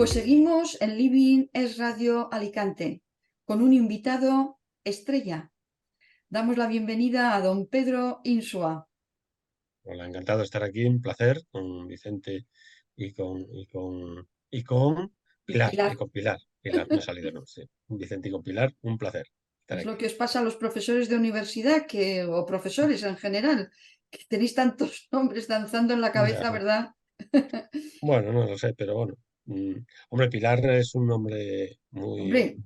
Pues seguimos en Living es Radio Alicante con un invitado estrella. Damos la bienvenida a don Pedro Insua. Hola, encantado de estar aquí, un placer con Vicente y con Pilar, Pilar, Pilar, me ha salido, no sé, Vicente y con Pilar, un placer estar es lo aquí. que os pasa a los profesores de universidad o profesores en general, que tenéis tantos nombres danzando en la Ya, cabeza, ¿verdad? bueno, no lo sé, pero bueno, hombre, Pilar es un nombre muy, Hombre,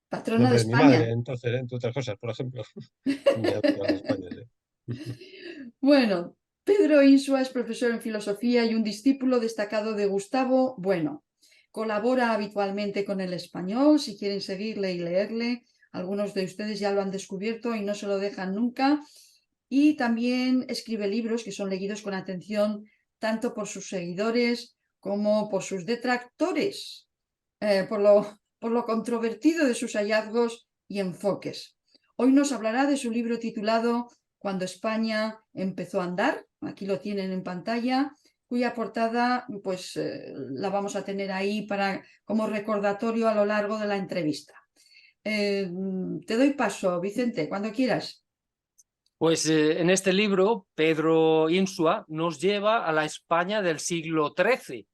patrona de nombre de mi España. madre, entonces, entre otras cosas, por ejemplo, mi abuela de España, sí. Bueno, Pedro Insua es profesor en filosofía y un discípulo destacado de Gustavo Bueno. Colabora habitualmente con El Español, si quieren seguirle y leerle. Algunos de ustedes ya lo han descubierto y no se lo dejan nunca. Y también escribe libros que son leídos con atención tanto por sus seguidores como por sus detractores, por lo controvertido de sus hallazgos y enfoques. Hoy nos hablará de su libro titulado Cuando España empezó a andar, aquí lo tienen en pantalla, cuya portada pues la vamos a tener ahí como recordatorio a lo largo de la entrevista. Te doy paso, Vicente, cuando quieras. Pues en este libro, Pedro Insua nos lleva a la España del siglo XIII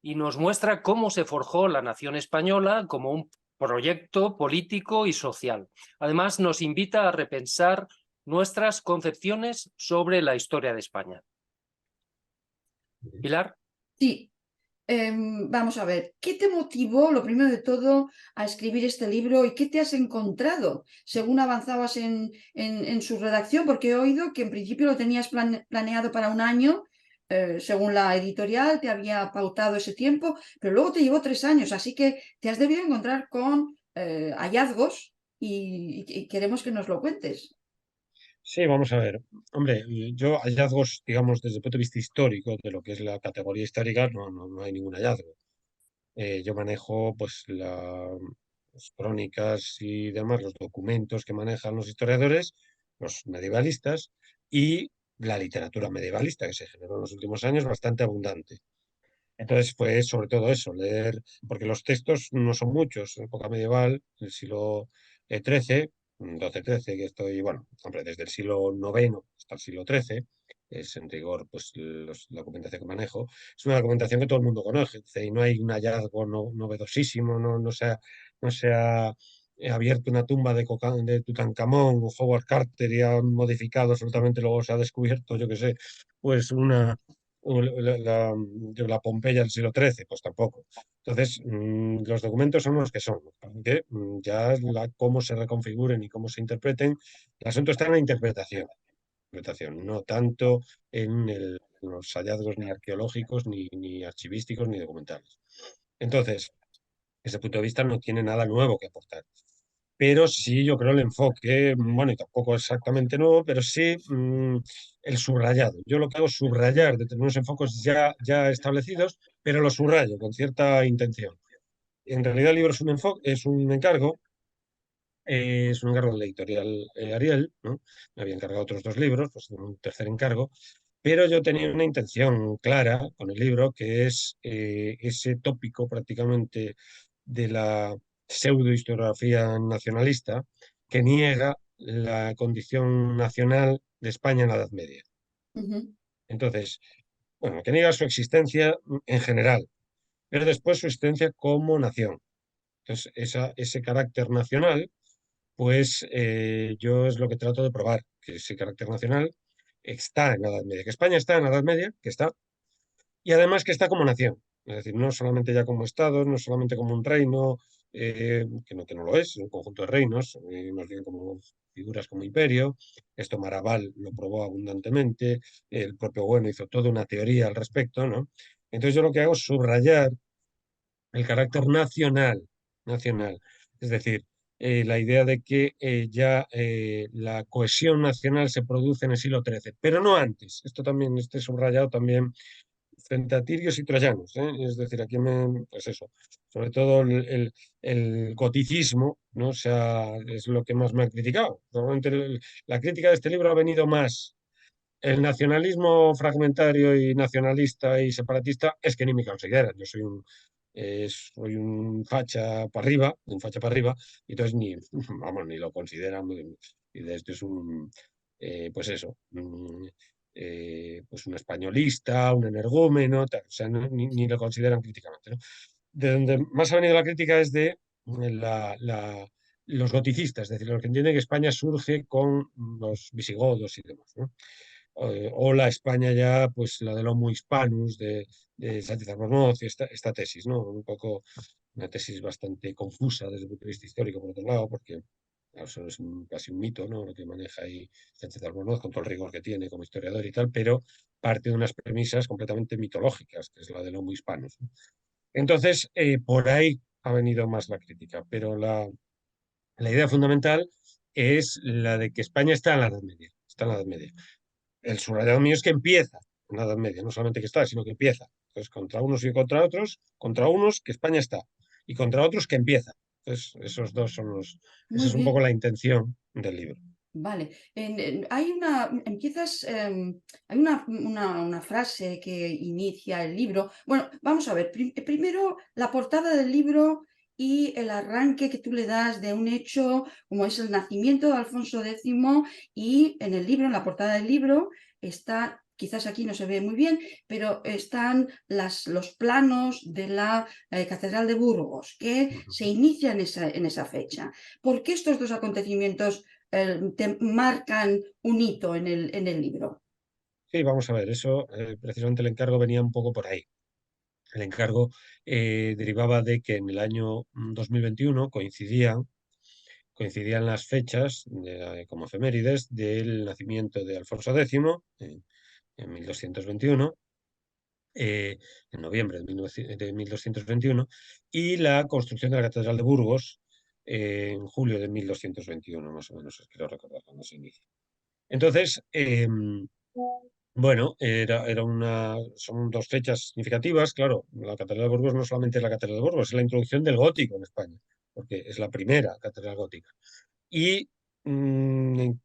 y nos muestra cómo se forjó la nación española como un proyecto político y social. Además, nos invita a repensar nuestras concepciones sobre la historia de España. Pilar. Sí, vamos a ver, ¿qué te motivó, lo primero de todo, a escribir este libro y qué te has encontrado según avanzabas en su redacción? Porque he oído que en principio lo tenías planeado para un año, según la editorial, te había pautado ese tiempo, pero luego te llevó 3 años, así que te has debido encontrar con hallazgos y queremos que nos lo cuentes. Sí, vamos a ver. Hombre, yo hallazgos, digamos, desde el punto de vista histórico, de lo que es la categoría histórica, no hay ningún hallazgo. Yo manejo pues las crónicas y demás, los documentos que manejan los historiadores, los medievalistas y la literatura medievalista que se generó en los últimos años bastante abundante. Entonces fue sobre todo eso, leer, porque los textos no son muchos, en época medieval, el siglo XIII, 12-13, que estoy, bueno, hombre, desde el siglo IX hasta el siglo XIII, es en rigor pues la documentación que manejo, es una documentación que todo el mundo conoce y no hay un hallazgo novedosísimo, no se ha abierto una tumba de Tutankamón o Howard Carter y han modificado absolutamente, luego se ha descubierto, yo qué sé, pues la Pompeya del siglo XIII, pues tampoco. Entonces, los documentos son los que son, que ya cómo se reconfiguren y cómo se interpreten, el asunto está en la interpretación, no tanto en los hallazgos ni arqueológicos, ni archivísticos, ni documentales. Entonces, desde ese punto de vista no tiene nada nuevo que aportar. Pero sí, yo creo el enfoque, bueno, y tampoco exactamente nuevo, pero sí el subrayado. Yo lo que hago es subrayar determinados enfoques ya establecidos, pero los subrayo con cierta intención. En realidad el libro es un enfoque, es un encargo de la editorial Ariel, ¿no? Me había encargado otros 2 libros, pues un tercer encargo, pero yo tenía una intención clara con el libro, que es ese tópico prácticamente de la pseudohistoriografía nacionalista que niega la condición nacional de España en la Edad Media. Ujú. Entonces, bueno, que niega su existencia en general, pero después su existencia como nación. Entonces, ese carácter nacional, pues yo es lo que trato de probar, que ese carácter nacional está en la Edad Media, que España está en la Edad Media, que está, y además que está como nación. Es decir, no solamente ya como Estado, no solamente como un reino, que no lo es un conjunto de reinos, más bien como figuras como imperio. Esto Maraval lo probó abundantemente, el propio Bueno hizo toda una teoría al respecto, ¿no? Entonces yo lo que hago es subrayar el carácter nacional. Es decir, la idea de que ya la cohesión nacional se produce en el siglo XIII, pero no antes. Esto también, este subrayado también frente a tirios y troyanos, ¿eh? Es decir, aquí pues eso, sobre todo el goticismo, ¿no? O sea, es lo que más me ha criticado. Normalmente la crítica de este libro ha venido más. El nacionalismo fragmentario y nacionalista y separatista es que ni me consideran. Yo soy soy un facha para arriba, y entonces vamos, ni lo consideran, y de esto es pues eso, pues un españolista, un energúmeno, tal, o sea, ni lo consideran críticamente, ¿no? De donde más ha venido la crítica es de los goticistas, es decir, los que entienden que España surge con los visigodos y demás, ¿no? O la España ya, pues la del Homo Hispanus de Sánchez Albornoz, y esta tesis, ¿no? Un poco una tesis bastante confusa desde el punto de vista histórico, por otro lado, porque claro, eso es casi un mito, ¿no? Lo que maneja ahí Sánchez Albornoz, con todo el rigor que tiene como historiador y tal, pero parte de unas premisas completamente mitológicas, que es la del Homo Hispanus, ¿no? Entonces, por ahí ha venido más la crítica, pero la idea fundamental es la de que España está en la Edad Media, está en la Edad Media. El subrayado mío es que empieza en la Edad Media, no solamente que está, sino que empieza. Entonces, contra unos y contra otros, contra unos que España está y contra otros que empieza. Entonces, esos dos son esa Muy es un poco bien. la intención del libro. Vale, hay una frase que inicia el libro. Bueno, vamos a ver, primero la portada del libro y el arranque que tú le das de un hecho como es el nacimiento de Alfonso X, y en el libro, en la portada del libro, está, quizás aquí no se ve muy bien, pero están los planos de la Catedral de Burgos, que se inicia en esa fecha. ¿Por qué estos dos acontecimientos te marcan un hito en el libro? Sí, vamos a ver, eso precisamente el encargo venía un poco por ahí. El encargo derivaba de que en el año 2021 coincidían las fechas como efemérides del nacimiento de Alfonso X en 1221, en noviembre de 1221, y la construcción de la Catedral de Burgos en julio de 1221, más o menos, quiero recordar cuando se inicia. Entonces, bueno, son dos fechas significativas, claro. La Catedral de Burgos no solamente es la Catedral de Burgos, es la introducción del gótico en España, porque es la primera catedral gótica. Y en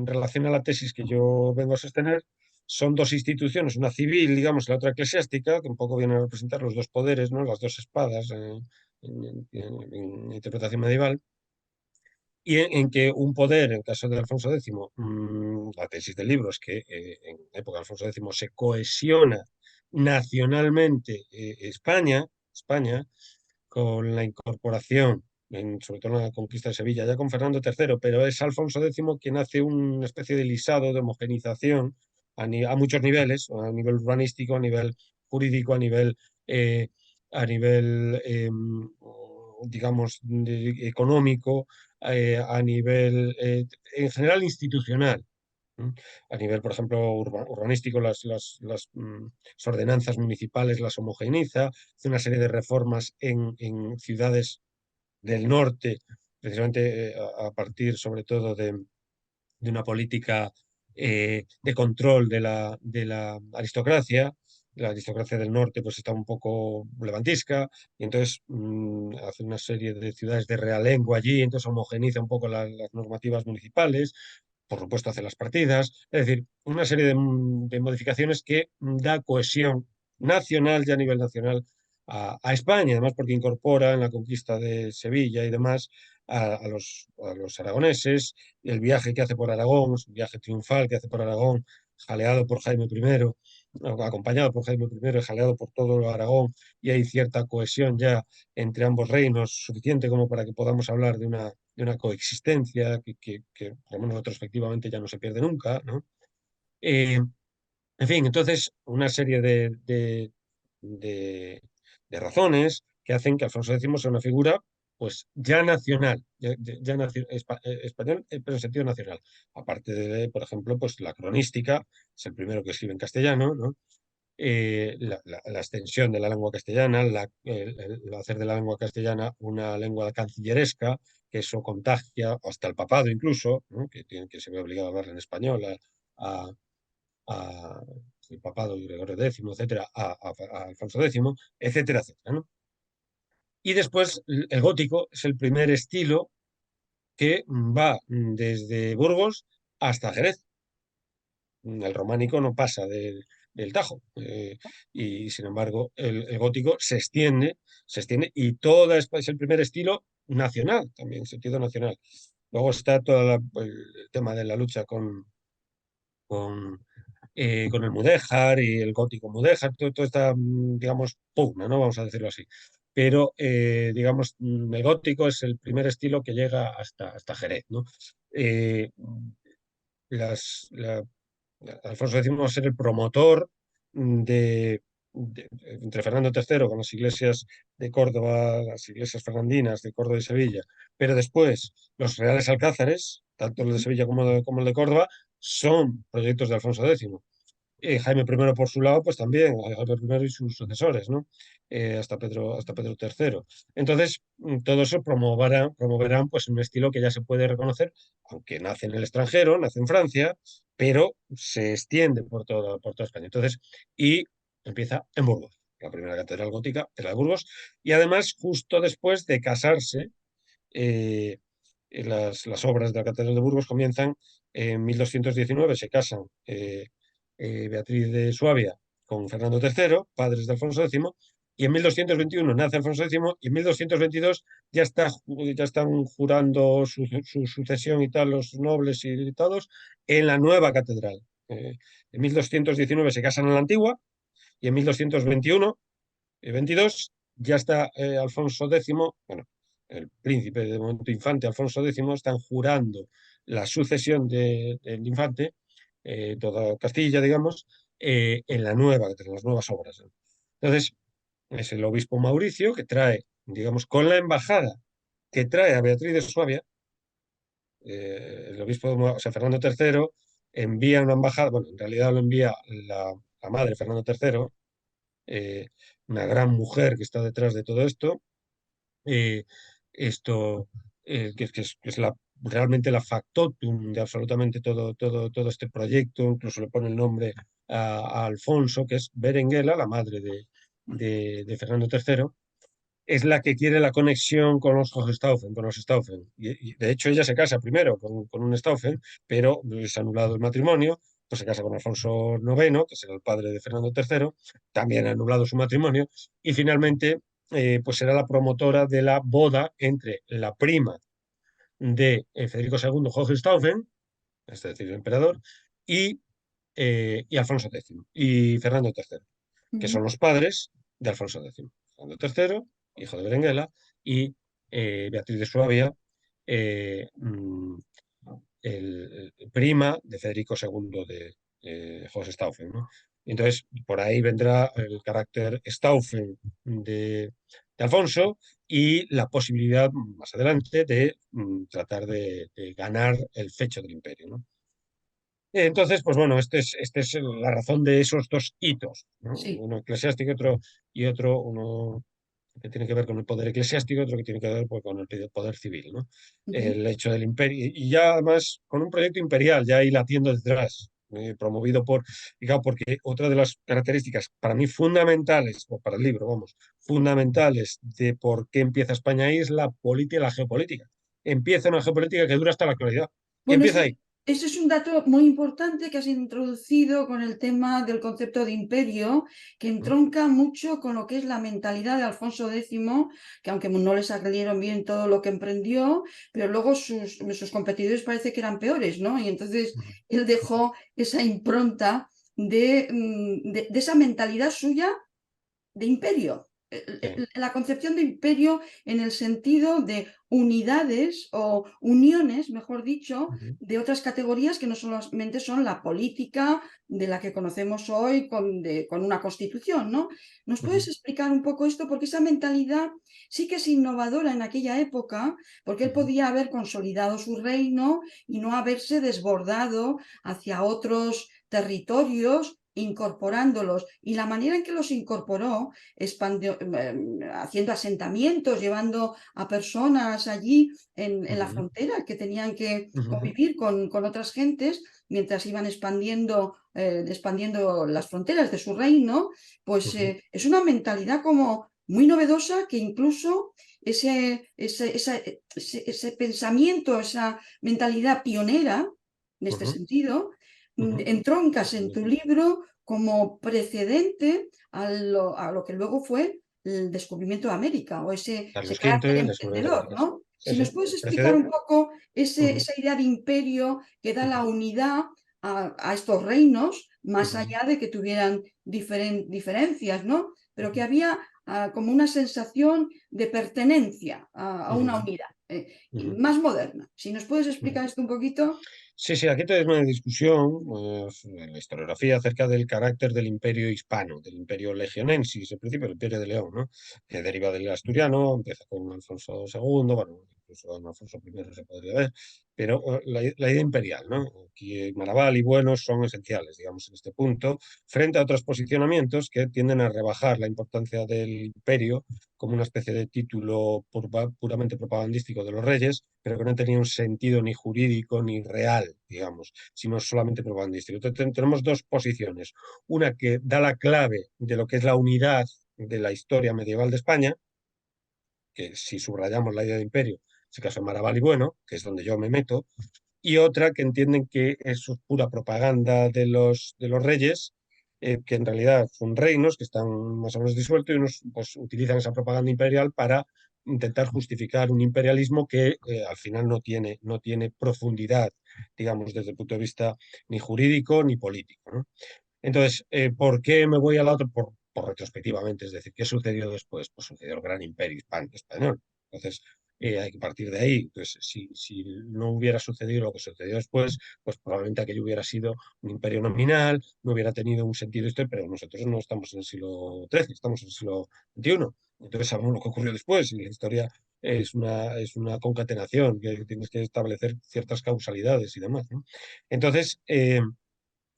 relación a la tesis que yo vengo a sostener, son dos instituciones, una civil, digamos, y la otra eclesiástica, que un poco vienen a representar los dos poderes, ¿no? Las dos espadas en interpretación medieval, y en que un poder, en el caso de Alfonso X, la tesis del libro es que en la época de Alfonso X se cohesiona nacionalmente España, con la incorporación, sobre todo en la conquista de Sevilla, ya con Fernando III, pero es Alfonso X quien hace una especie de lisado, de homogenización a muchos niveles, a nivel urbanístico, a nivel jurídico, eh, a nivel digamos, económico, a nivel, en general, institucional. A nivel, por ejemplo, urbanístico, las ordenanzas municipales las homogeniza, hace una serie de reformas en ciudades del norte, precisamente a partir sobre todo de una política de control de la aristocracia. La aristocracia del norte pues está un poco levantisca y entonces hace una serie de ciudades de realengo allí, entonces homogeniza un poco las normativas municipales, por supuesto hace las partidas, es decir, una serie de modificaciones que da cohesión nacional, ya a nivel nacional, a España, además porque incorpora en la conquista de Sevilla y demás a los aragoneses, y el viaje que hace por Aragón, es un viaje triunfal que hace por Aragón, jaleado por Jaime I, acompañado por Jaime I y jaleado por todo Aragón, y hay cierta cohesión ya entre ambos reinos, suficiente como para que podamos hablar de una coexistencia que, por lo menos retrospectivamente, ya no se pierde nunca, ¿no? Eh, en fin, entonces, una serie de, de razones que hacen que Alfonso X sea una figura pues ya nacional, español, pero en sentido nacional. Aparte de, por ejemplo, pues la cronística, es el primero que escribe en castellano, ¿no? La extensión de la lengua castellana, el hacer de la lengua castellana una lengua cancilleresca, que eso contagia hasta el papado incluso, ¿no? Que se ve obligado a hablar en español, a, a el papado de Gregorio X, etcétera, a Alfonso X, etcétera, etcétera, ¿no? Y después el gótico es el primer estilo que va desde Burgos hasta Jerez. El románico no pasa del Tajo, y sin embargo el gótico se extiende se extiende y toda es el primer estilo nacional, también, en sentido nacional. Luego está todo el tema de la lucha con, con el mudéjar y el gótico mudéjar, todo esta, digamos, pugna, ¿no? Vamos a decirlo así. Pero, digamos, el gótico es el primer estilo que llega hasta Jerez, ¿no? Eh, las, la- Alfonso X va a ser el promotor entre Fernando III con las iglesias de Córdoba, las iglesias fernandinas de Córdoba y Sevilla, pero después los reales alcázares, tanto el de Sevilla como el de Córdoba, son proyectos de Alfonso X. Jaime I por su lado, pues también, Jaime I y sus sucesores, ¿no? Hasta Pedro III. Entonces, todo eso promoverán pues un estilo que ya se puede reconocer, aunque nace en el extranjero, nace en Francia, pero se extiende por toda España. Entonces, y empieza en Burgos. La primera catedral gótica es la de Burgos, y además, justo después de casarse, eh, las obras de la Catedral de Burgos comienzan en 1219, se casan Beatriz de Suabia con Fernando III, padres de Alfonso X, y en 1221 nace Alfonso X, y en 1222 ya están jurando su sucesión y tal, los nobles y todos, en la nueva catedral. En 1219 se casan en la antigua, y en 1221 y 22 ya está Alfonso X, bueno, el príncipe de momento infante Alfonso X, están jurando la sucesión del infante, toda Castilla, digamos, en la nueva, en las nuevas obras, ¿no? Entonces, es el obispo Mauricio que trae, digamos, con la embajada que trae a Beatriz de Suabia, el obispo, o sea, Fernando III, envía una embajada, bueno, en realidad lo envía la madre, Fernando III, eh, una gran mujer que está detrás de todo esto, eh, esto que es realmente la factotum de absolutamente todo este proyecto, incluso le pone el nombre a Alfonso, que es Berenguela, la madre de Fernando III, es la que quiere la conexión con los Hohenstaufen, con los Stauffen. Y de hecho ella se casa primero con un Stauffen, pero es anulado el matrimonio, pues se casa con Alfonso IX, que será el padre de Fernando III, también ha anulado su matrimonio, y finalmente pues será la promotora de la boda entre la prima de Federico II Hohenstaufen, es decir, el emperador, y, y Alfonso X, y Fernando III, que son los padres de Alfonso X. Fernando III, hijo de Berenguela, y Beatriz de Suabia, eh, mm, prima de Federico II de Hohenstaufen, ¿no? Entonces, por ahí vendrá el carácter Stauffen de Alfonso y la posibilidad más adelante de tratar de ganar el fecho del imperio, ¿no? Entonces, pues bueno, esta es la razón de esos dos hitos, ¿no? Sí. Uno eclesiástico y otro, uno que tiene que ver con el poder eclesiástico, otro que tiene que ver pues, con el poder civil, ¿no? Ujú. El hecho del imperio, y ya además con un proyecto imperial ya ahí latiendo detrás, promovido digamos, porque otra de las características para mí fundamentales, o para el libro, vamos, fundamentales de por qué empieza España ahí es la política y la geopolítica. Empieza una geopolítica que dura hasta la actualidad. Y Bueno, empieza ahí. ese es un dato muy importante que has introducido con el tema del concepto de imperio, que ¿No? entronca mucho con lo que es la mentalidad de Alfonso X, que aunque no le salieron bien todo lo que emprendió, pero luego sus competidores parece que eran peores, ¿no? Y entonces él dejó esa impronta de esa mentalidad suya de imperio. Sí. La concepción de imperio en el sentido de unidades o uniones, mejor dicho, Ujú, de otras categorías que no solamente son la política de la que conocemos hoy con una constitución, ¿no? ¿Nos puedes ujú, explicar un poco esto? Porque esa mentalidad sí que es innovadora en aquella época, porque él ujú, podía haber consolidado su reino y no haberse desbordado hacia otros territorios incorporándolos. Y la manera en que los incorporó, haciendo asentamientos, llevando a personas allí en la ujú, frontera que tenían que ujú, convivir con otras gentes mientras iban expandiendo las fronteras de su reino, pues ujú, es una mentalidad como muy novedosa que incluso ese pensamiento, esa mentalidad pionera, en este ujú, sentido, ujú. entroncas en tu libro como precedente a lo que luego fue el descubrimiento de América o ese Carlos carácter V, el descubrimiento de emprendedor, América. ¿no? Sí, Si nos sí, puedes explicar un precedente. poco Ujú, esa idea de imperio que da la ujú, unidad a estos reinos, más ujú, allá de que tuvieran diferencias, ¿no? Pero que ujú, había como una sensación de pertenencia a una ujú, unidad y ujú, más moderna. Si nos puedes ujú. explicar esto un poquito. Sí, sí, aquí tenemos una discusión en la historiografía acerca del carácter del imperio hispano, del imperio legionensis, en principio el imperio de León, ¿no? Que deriva del asturiano, empieza con Alfonso II, bueno, incluso con Alfonso I se podría ver, pero la idea imperial, ¿no? Aquí Maraval y Buenos son esenciales, digamos, en este punto, frente a otros posicionamientos que tienden a rebajar la importancia del imperio como una especie de título puramente propagandístico de los reyes, pero que no tenía un sentido ni jurídico ni real, digamos, sino solamente propagandístico. Entonces tenemos dos posiciones. Una que da la clave de lo que es la unidad de la historia medieval de España, que si subrayamos la idea de imperio, en este caso Maraval y Bueno, que es donde yo me meto, y otra que entienden que es pura propaganda de los reyes, que en realidad son reinos que están más o menos disueltos y unos pues, utilizan esa propaganda imperial para intentar justificar un imperialismo que al final no tiene profundidad, digamos, desde el punto de vista ni jurídico ni político, ¿no? Entonces, ¿por qué me voy al otro? Por retrospectivamente, es decir, ¿qué sucedió después? Pues sucedió el gran imperio español. Entonces, hay que partir de ahí. Entonces, si no hubiera sucedido lo que sucedió después, pues probablemente aquello hubiera sido un imperio nominal, no hubiera tenido un sentido esto, pero nosotros no estamos en el siglo XIII, estamos en el siglo XXI. Entonces sabemos lo que ocurrió después y la historia es una concatenación que tienes que establecer ciertas causalidades y demás, ¿no? Entonces,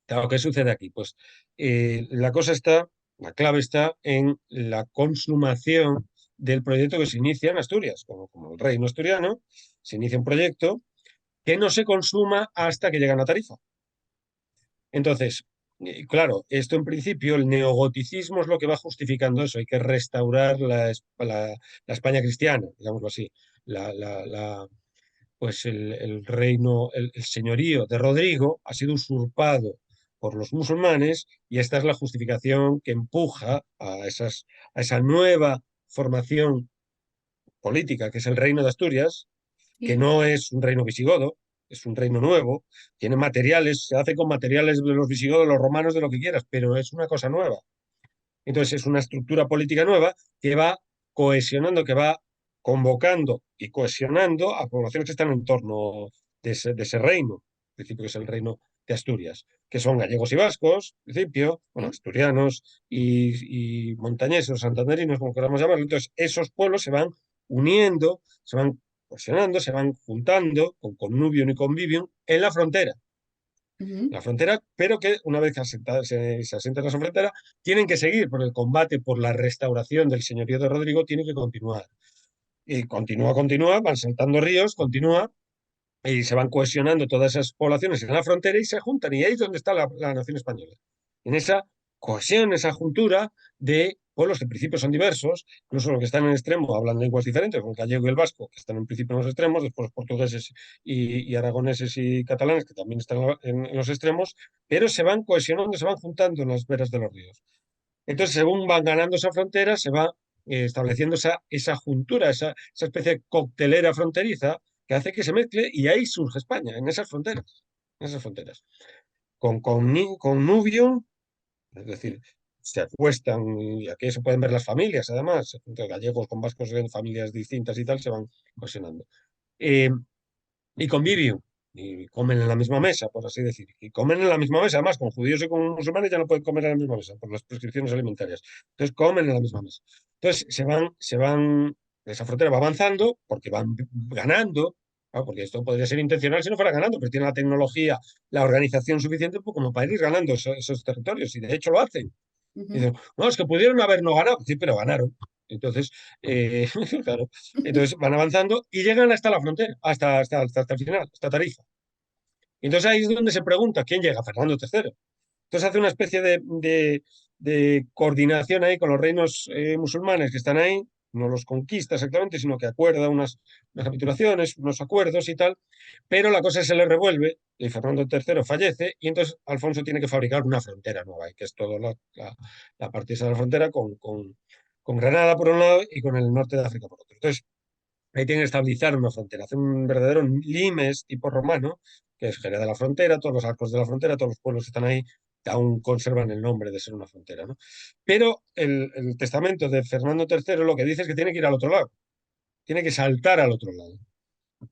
claro, ¿qué sucede aquí? Pues la cosa está, la clave está en la consumación del proyecto que se inicia en Asturias, como el reino asturiano, se inicia un proyecto que no se consuma hasta que llegan a Tarifa. Entonces, claro, esto en principio, el neogoticismo es lo que va justificando eso, hay que restaurar la España cristiana, digámoslo así, pues el reino, el señorío de Rodrigo ha sido usurpado por los musulmanes y esta es la justificación que empuja a esa nueva formación política que es el reino de Asturias, que Sí. no es un reino visigodo, es un reino nuevo, tiene materiales, se hace con materiales de los visigodos, los romanos, de lo que quieras, pero es una cosa nueva. Entonces es una estructura política nueva que va cohesionando, que va convocando y cohesionando a poblaciones que están en torno de ese reino, en principio que es el reino de Asturias, que son gallegos y vascos, en principio, bueno, Sí. asturianos y montañeses o santanderinos, como queramos llamarlo. Entonces esos pueblos se van uniendo, se van cohesionando, se van juntando con connubium y convivium en Ujú. la frontera, pero que una vez que se asientan en esa frontera, tienen que seguir, porque el combate por la restauración del señorío de Rodrigo tiene que continuar. Y continúa, van saltando ríos, continúa, y se van cohesionando todas esas poblaciones en la frontera y se juntan, y ahí es donde está la nación española. En esa cohesión, esa juntura de pueblos que en principio son diversos, incluso los que están en el extremo hablan lenguas diferentes, como el gallego y el vasco, que están en principio en los extremos, después los portugueses y aragoneses y catalanes, que también están en los extremos, pero se van cohesionando, se van juntando en las veras de los ríos. Entonces, según van ganando esa frontera, se va estableciendo esa juntura, esa especie de coctelera fronteriza que hace que se mezcle y ahí surge España, en esas fronteras. Con Nubium, es decir, se acuestan y aquí se pueden ver las familias, además, entre gallegos con vascos en familias distintas y tal, se van cohesionando. Eh, y convivium, y comen en la misma mesa, por así decir. Y comen en la misma mesa, además, con judíos y con musulmanes ya no pueden comer en la misma mesa por las prescripciones alimentarias. Entonces comen en la misma mesa. Entonces esa frontera va avanzando porque van ganando, ¿no? Porque esto podría ser intencional si no fuera ganando, pero tiene la tecnología, la organización suficiente pues, como para ir ganando esos territorios, y de hecho lo hacen. Y Ujú. dicen, no, es que pudieron haber no ganado, sí, pero ganaron. Entonces, claro, entonces van avanzando y llegan hasta la frontera, hasta el final, hasta Tarifa. Y entonces ahí es donde se pregunta quién llega, Fernando III. Entonces hace una especie de coordinación ahí con los reinos musulmanes que están ahí, no los conquista exactamente, sino que acuerda unas capitulaciones, unos acuerdos y tal, pero la cosa se le revuelve y Fernando III fallece y entonces Alfonso tiene que fabricar una frontera nueva, y que es toda la parte esa de la frontera con Granada por un lado y con el norte de África por otro. Entonces, ahí tienen que estabilizar una frontera, hacer un verdadero limes tipo romano, que es Jerez de la Frontera, todos los arcos de la frontera, todos los pueblos que están ahí, que aún conservan el nombre de ser una frontera, ¿no? Pero el testamento de Fernando III lo que dice es que tiene que ir al otro lado, tiene que saltar al otro lado,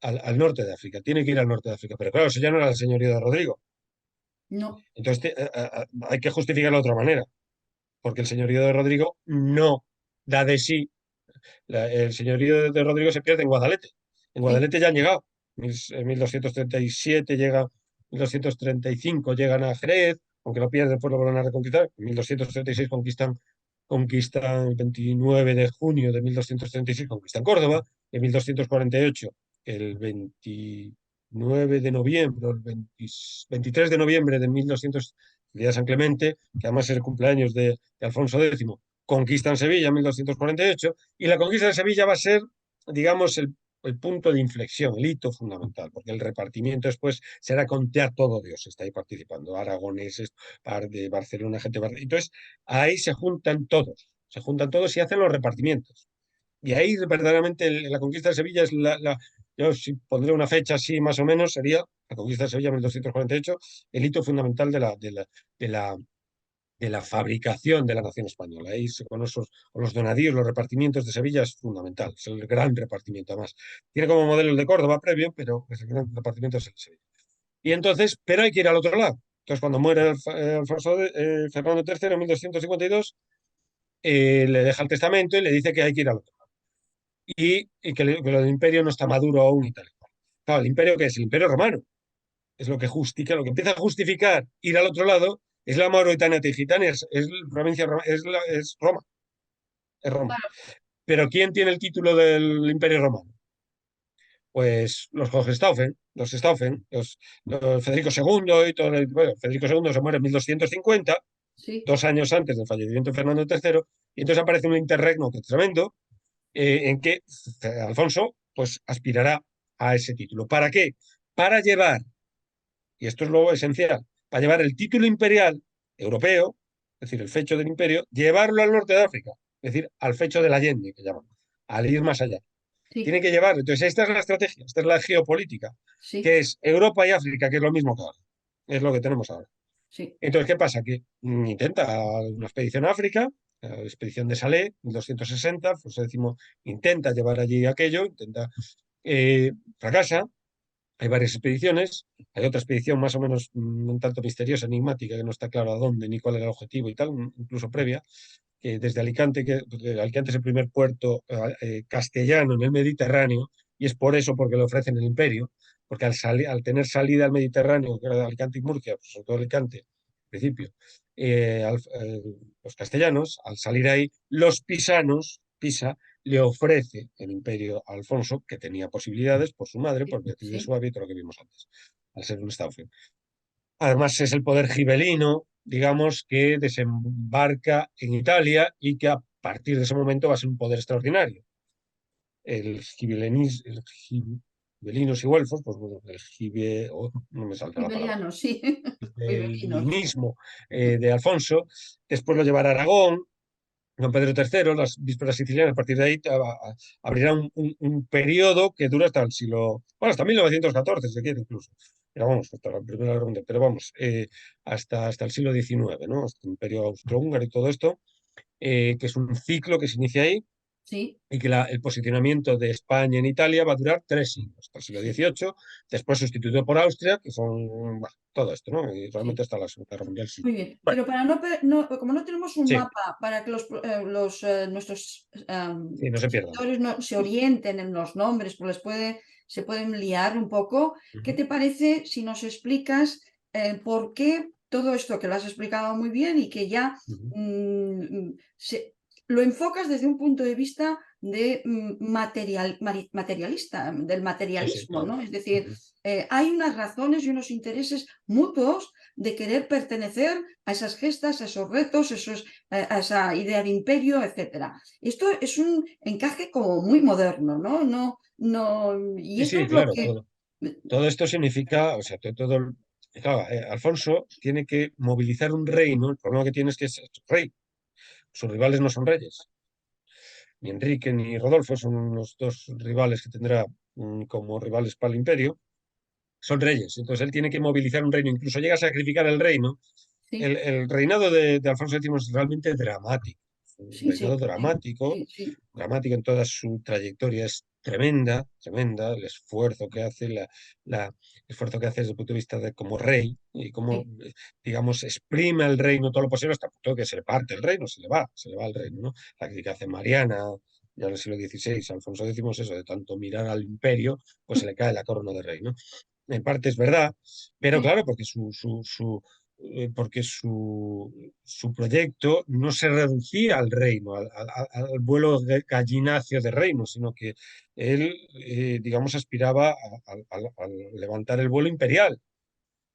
al norte de África, tiene que ir al norte de África. Pero claro, eso ya no era el señorío de Rodrigo. No, Entonces hay que justificarlo de otra manera, porque el señorío de Rodrigo no da de sí. El señorío de Rodrigo se pierde en Guadalete. En sí, Guadalete ya han llegado. En 1237 llega, 1235 llegan a Jerez, aunque lo pierden, después lo vuelven a reconquistar. En 1236 conquistan el 29 de junio de 1236, conquistan Córdoba. En 1248, el 29 de noviembre, el 23 de noviembre de 1200, el día de San Clemente, que además es el cumpleaños de Alfonso X, conquistan Sevilla en 1248, y la conquista de Sevilla va a ser, digamos, el punto de inflexión, el hito fundamental, porque el repartimiento después será con todo Dios, está ahí participando, aragoneses, de Barcelona, gente de Barcelona. Entonces, ahí se juntan todos y hacen los repartimientos. Y ahí verdaderamente la conquista de Sevilla es yo si pondré una fecha así más o menos, sería la conquista de Sevilla en 1248, el hito fundamental de la de la fabricación de la nación española. Ahí con los donadíos, los repartimientos de Sevilla es fundamental, es el gran repartimiento además. Tiene como modelo el de Córdoba previo, pero el gran repartimiento es el de Sevilla. Y entonces, pero hay que ir al otro lado. Entonces, cuando muere Fernando III en 1252, le deja el testamento y le dice que hay que ir al otro lado. Y que el imperio no está maduro aún y tal. Claro, ¿el imperio qué es? El imperio romano. Es lo que justifica, lo que empieza a justificar ir al otro lado es la Mauritania Tigitania, es provincia, es Roma, es Roma. claro, Pero ¿quién tiene el título del Imperio Romano? Pues los Hohenstaufen, los Federico II y todo. Bueno, Federico II se muere en 1250, sí, 2 años antes del fallecimiento de Fernando III, y entonces aparece un interregno que es tremendo, en que Alfonso pues aspirará a ese título. ¿Para qué? Para llevar, y esto es lo esencial, para llevar el título imperial europeo, es decir, el fecho del imperio, llevarlo al norte de África, es decir, al fecho del Allende, que llaman, al ir más allá. sí, Tiene que llevarlo. Entonces, esta es la estrategia, esta es la geopolítica, sí, que es Europa y África, que es lo mismo que ahora. Es lo que tenemos ahora. sí. Entonces, ¿qué pasa? Que intenta una expedición a África, la expedición de Salé, 1260, pues decimos, intenta llevar allí aquello, fracasa. Hay varias expediciones, hay otra expedición más o menos un tanto misteriosa, enigmática, que no está claro a dónde ni cuál era el objetivo y tal, incluso previa, que desde Alicante, porque Alicante es el primer puerto castellano en el Mediterráneo, y es por eso porque le ofrecen el imperio, porque al tener salida al Mediterráneo, que era Alicante y Murcia, pues sobre todo Alicante, al principio, los castellanos, al salir ahí, los pisanos, Pisa, le ofrece el imperio a Alfonso, que tenía posibilidades por su madre, Sí, por Beatriz de sí, Suabia y todo lo que vimos antes, al ser un Staufen. Además, es el poder gibelino, digamos, que desembarca en Italia y que a partir de ese momento va a ser un poder extraordinario. El gibelinos y güelfos, pues bueno, no me salta la palabra, Iberianos, sí, el iberinos. gibelinismo de Alfonso, después lo llevará a Aragón, Don Pedro III, las vísperas sicilianas, a partir de ahí abrirá un periodo que dura hasta el siglo, bueno, hasta 1914, si se quiere incluso, pero vamos, hasta la Primera Guerra Mundial, pero vamos, hasta el siglo XIX, ¿no? Hasta el Imperio Austrohúngaro y todo esto, que es un ciclo que se inicia ahí Sí, y que el posicionamiento de España en Italia va a durar 3 siglos, hasta el siglo sí, XVIII, después sustituido por Austria, que son, bueno, todo esto, ¿no? Y realmente sí. hasta la Segunda Guerra Mundial sí. Muy bien. Bueno, Pero para como no tenemos un sí, mapa para que nuestros sí, no se pierdan. lectores no, se orienten en los nombres, pues se pueden liar un poco, ¿qué Ujú, te parece si nos explicas por qué todo esto que lo has explicado muy bien y que ya ujú. lo enfocas desde un punto de vista de materialista, del Sí, sí, materialismo, claro. ¿no? Es decir, Ujú. hay unas razones y unos intereses mutuos de querer pertenecer a esas gestas, a esos retos, a esa idea de imperio, etcétera. Esto es un encaje como muy moderno, ¿no? No, no, y Sí, esto sí, es lo claro, que todo esto significa, o sea, claro, Alfonso tiene que movilizar un reino, el problema que tiene es que es rey, sus rivales no son reyes. ni Enrique ni Rodolfo, son los dos rivales que tendrá como rivales para el imperio, son reyes. Entonces él tiene que movilizar un reino, incluso llega a sacrificar el reino. sí, El reinado de Alfonso X es realmente dramático. Un sí, reinado sí, sí, dramático, sí, sí, dramático en toda su trayectoria, es tremenda, tremenda, el esfuerzo que hace, el esfuerzo que hace desde el punto de vista de como rey y cómo, sí, digamos, exprime el reino todo lo posible hasta el punto que se le parte el reino, se le va el reino, ¿no? La que hace Mariana, ya en el siglo XVI, Alfonso X, eso de tanto mirar al imperio, pues se le cae la corona de rey, ¿no? En parte es verdad, pero sí, claro, porque su proyecto no se reducía al reino, al vuelo gallináceo de reino, sino que él, digamos, aspiraba a levantar el vuelo imperial,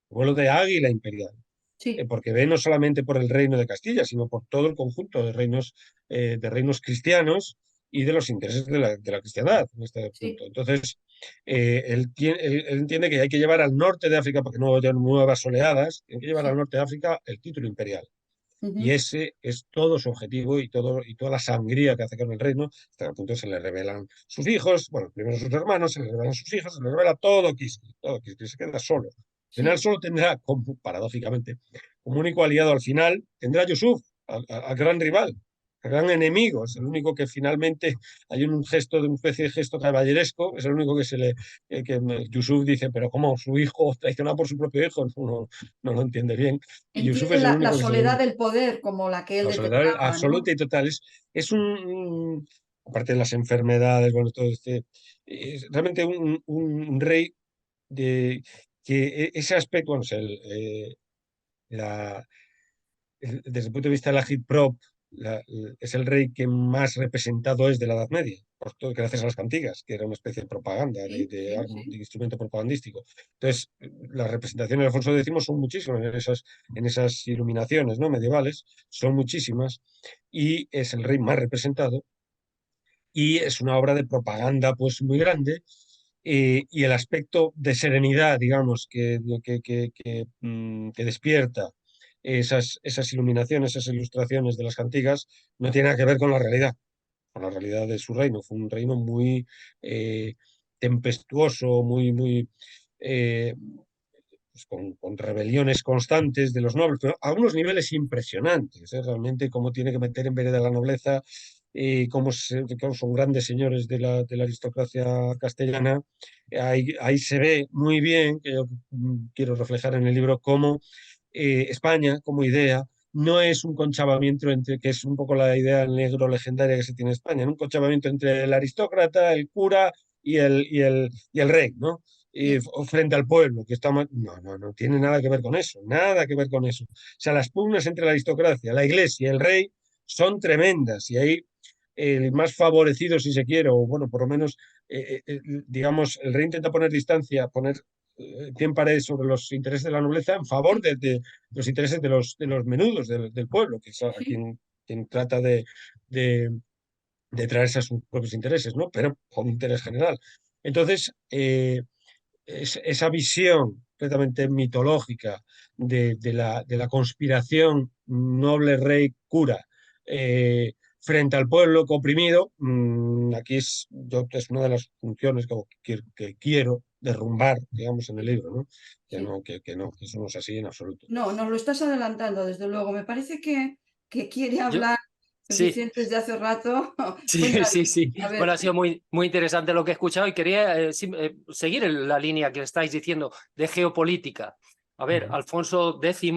el vuelo de águila imperial, sí, porque ve no solamente por el reino de Castilla, sino por todo el conjunto de reinos cristianos y de los intereses de la cristiandad en este sí, punto. Entonces, él entiende que hay que llevar al norte de África, porque no haya nuevas oleadas, hay que llevar al sí, norte de África el título imperial. Y ujú, ese es todo su objetivo y toda la sangría que hace con el reino, hasta el punto se le revelan sus hijos, bueno, primero sus hermanos, se le revelan sus hijos, se le revela todo Quisqui se queda solo. Al final sí. solo tendrá, como, paradójicamente, como único aliado al final, tendrá a Yusuf, al gran rival, al gran enemigo, es el único que finalmente hay un gesto, de una especie de gesto caballeresco, es el único que se le, que Yusuf dice, pero ¿cómo? Su hijo traicionado por su propio hijo, no lo entiende bien. Y Yusuf Entiende es el la único que se le soledad del poder como la que él la soledad detectaba, absoluta ¿no? y total es aparte de las enfermedades, bueno, todo es realmente un rey de que ese aspecto, bueno, la, desde el punto de vista de la Agitprop, es el rey que más representado es de la Edad Media, por todo, gracias a las cantigas, que era una especie de propaganda, Sí, sí, sí, de instrumento propagandístico. Entonces, las representaciones de Alfonso X son muchísimas en esas iluminaciones, ¿no? Medievales, son muchísimas, y es el rey más representado, y es una obra de propaganda pues muy grande, y el aspecto de serenidad, digamos, que despierta esas iluminaciones, esas ilustraciones de las cantigas, no tiene nada que ver con la realidad de su reino. Fue un reino muy eh, tempestuoso, eh, pues con rebeliones constantes de los nobles, pero a unos niveles impresionantes, ¿eh? Realmente cómo tiene que meter en vereda la nobleza, cómo son grandes señores de la aristocracia castellana. Ahí se ve muy bien, que yo quiero reflejar en el libro, cómo España, como idea, no es un conchavamiento entre, que es un poco la idea negro legendaria que se tiene en España, ¿no? Un conchavamiento entre el aristócrata, el cura y el rey, ¿no? sí, Frente al pueblo, que está no tiene nada que ver con eso, nada que ver con eso. O sea, las pugnas entre la aristocracia, la iglesia y el rey son tremendas y ahí el más favorecido, si se quiere, o bueno, por lo menos, digamos, el rey intenta poner distancia, poner 100 paredes sobre los intereses de la nobleza en favor sí, de los intereses de los menudos del pueblo, que es a sí. quien trata de, de traerse a sus propios intereses, ¿no? Pero con interés general. Entonces, esa visión completamente mitológica de la conspiración noble rey cura frente al pueblo oprimido, aquí es una de las funciones que quiero derrumbar, digamos, en el libro, ¿no? Sí. Que eso no es así en absoluto. No, nos lo estás adelantando, desde luego. Me parece que quiere Yo, hablar sí, Vicente desde hace rato. sí, Cuéntame, sí, sí. a Bueno, ver. ha sido muy, muy interesante lo que he escuchado y quería seguir la línea que estáis diciendo de geopolítica. A ver, Ujú, Alfonso X